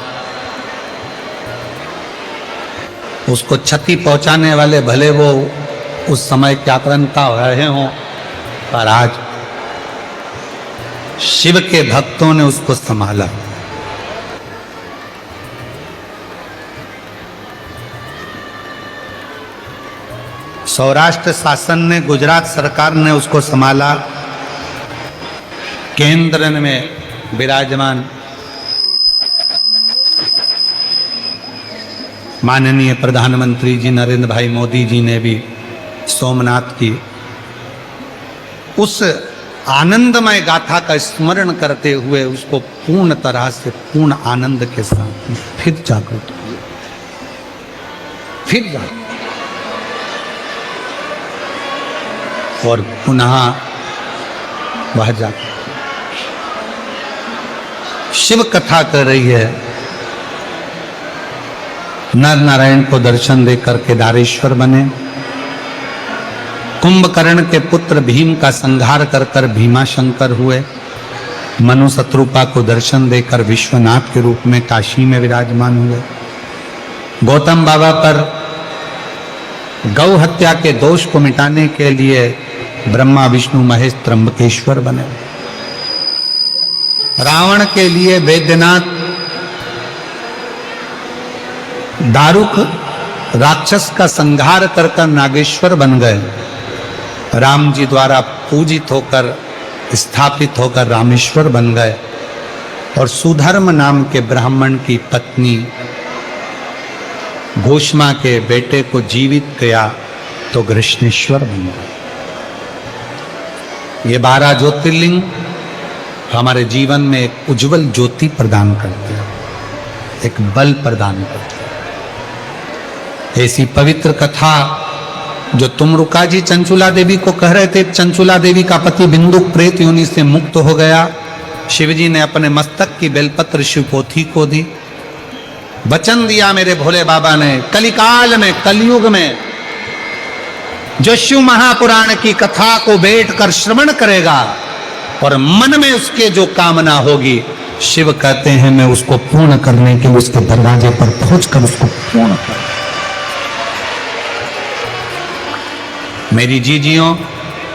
उसको क्षति पहुंचाने वाले भले वो उस समय क्या आक्रांता रहे हों, पर आज शिव के भक्तों ने उसको संभाला। सौराष्ट्र शासन ने, गुजरात सरकार ने उसको संभाला। केंद्र में विराजमान माननीय प्रधानमंत्री जी नरेंद्र भाई मोदी जी ने भी सोमनाथ की उस आनंदमय गाथा का स्मरण करते हुए उसको पूर्ण तरह से पूर्ण आनंद के साथ फिर जागृत हुए, फिर जागृत और पुनः वह जागृत। शिव कथा कर रही है, नर नारायण को दर्शन देकर केदारेश्वर बने, कुंभकर्ण के पुत्र भीम का संहार कर कर भीमाशंकर हुए, मनु शत्रुपा को दर्शन देकर विश्वनाथ के रूप में काशी में विराजमान हुए, गौतम बाबा पर गौ हत्या के दोष को मिटाने के लिए ब्रह्मा विष्णु महेश त्र्यंबकेश्वर बने, रावण के लिए वैद्यनाथ दारुक राक्षस का संहार कर कर नागेश्वर बन गए, राम जी द्वारा पूजित होकर स्थापित होकर रामेश्वर बन गए, और सुधर्म नाम के ब्राह्मण की पत्नी घोषमा के बेटे को जीवित किया तो कृष्णेश्वर बन गए। ये 12 ज्योतिर्लिंग हमारे जीवन में एक उज्जवल ज्योति प्रदान करते हैं, एक बल प्रदान करते हैं। ऐसी पवित्र कथा जो तुमरुका जी चंचुला देवी को कह रहे थे, चंचुला देवी का पति बिंदुक प्रेत योनि से मुक्त हो गया, शिवजी ने अपने मस्तक की बेलपत्र शिवपोथी को दी, वचन दिया मेरे भोले बाबा ने, कलिकाल में कलयुग में जो शिव महापुराण की कथा को बैठकर श्रवण करेगा और मन में उसके जो कामना होगी, शिव कहते हैं मैं उसको पूर्ण करने के लिए उसके दरवाजे पर पहुंचकर उसको पूर्ण कर। मेरी जीजियों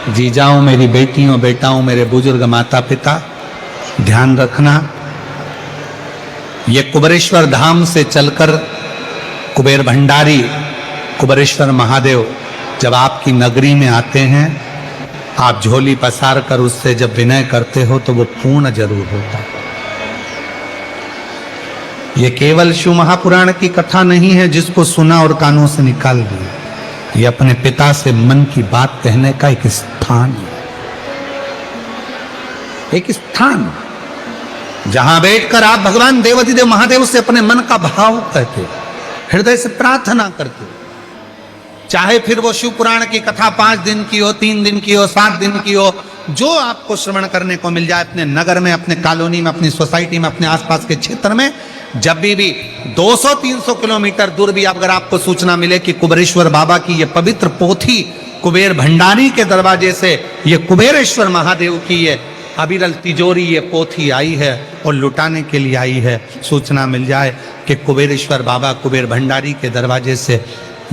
जीजाओं, मेरी बेटियों बेटाओं, मेरे बुजुर्ग माता पिता, ध्यान रखना, ये कुबेरेश्वर धाम से चलकर कुबेर भंडारी कुबेरेश्वर महादेव जब आपकी नगरी में आते हैं, आप झोली पसार कर उससे जब विनय करते हो तो वो पूर्ण जरूर होता है। ये केवल शिव महापुराण की कथा नहीं है जिसको सुना और कानों से निकाल दिया, ये अपने पिता से मन की बात कहने का एक स्थान है, एक स्थान जहां बैठकर आप भगवान देवाधिदेव महादेव से अपने मन का भाव कहते हो, हृदय से प्रार्थना करते हो। चाहे फिर वो शिव पुराण की कथा 5 दिन की हो, 3 दिन की हो, 7 दिन की हो, जो आपको श्रवण करने को मिल जाए अपने नगर में, अपने कॉलोनी में, अपनी सोसाइटी में, अपने आसपास के क्षेत्र में, जब भी 200-300 किलोमीटर दूर भी अगर आपको सूचना मिले कि कुबेरेश्वर बाबा की ये पवित्र पोथी कुबेर भंडारी के दरवाजे से ये कुबेरेश्वर महादेव की ये अविरल तिजोरी ये पोथी आई है और लुटाने के लिए आई है, सूचना मिल जाए कि कुबेरेश्वर बाबा कुबेर भंडारी के दरवाजे से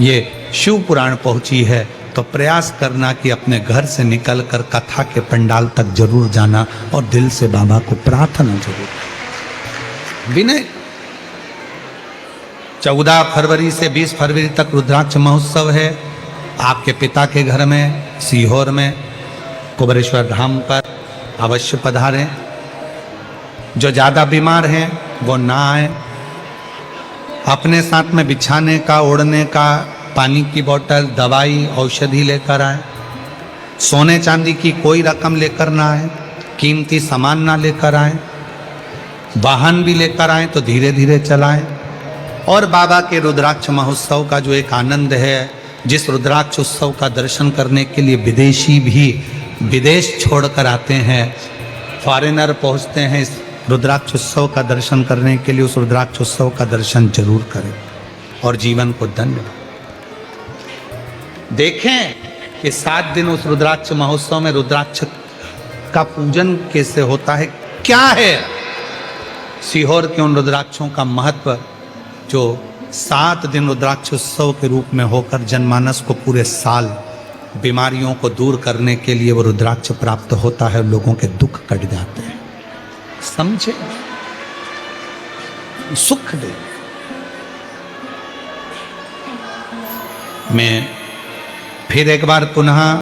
ये शिव पुराण पहुंची है, तो प्रयास करना कि अपने घर से निकलकर कथा के पंडाल तक जरूर जाना और दिल से बाबा को प्रार्थना जरूर। विनय 14 फरवरी से 20 फरवरी तक रुद्राक्ष महोत्सव है आपके पिता के घर में सीहोर में कुबेरेश्वर धाम पर, अवश्य पधारें। जो ज़्यादा बीमार हैं वो ना आए, अपने साथ में बिछाने का, ओढ़ने का, पानी की बोतल, दवाई, औषधि लेकर आए। सोने चांदी की कोई रकम लेकर ना आए, कीमती सामान ना लेकर आए, वाहन भी लेकर आए तो धीरे धीरे चलाएं। और बाबा के रुद्राक्ष महोत्सव का जो एक आनंद है, जिस रुद्राक्ष उत्सव का दर्शन करने के लिए विदेशी भी विदेश छोड़कर आते हैं, फॉरेनर पहुंचते हैं इस रुद्राक्ष उत्सव का दर्शन करने के लिए, उस रुद्राक्ष उत्सव का दर्शन जरूर करें और जीवन को धन्य देखें कि 7 दिन उस रुद्राक्ष महोत्सव में रुद्राक्ष का पूजन कैसे होता है, क्या है सीहोर के उन रुद्राक्षों का महत्व, जो 7 दिन रुद्राक्ष उत्सव के रूप में होकर जनमानस को पूरे साल बीमारियों को दूर करने के लिए वो रुद्राक्ष प्राप्त होता है, लोगों के दुख कट जाते हैं। समझे, सुख दे। मैं फिर एक बार पुनः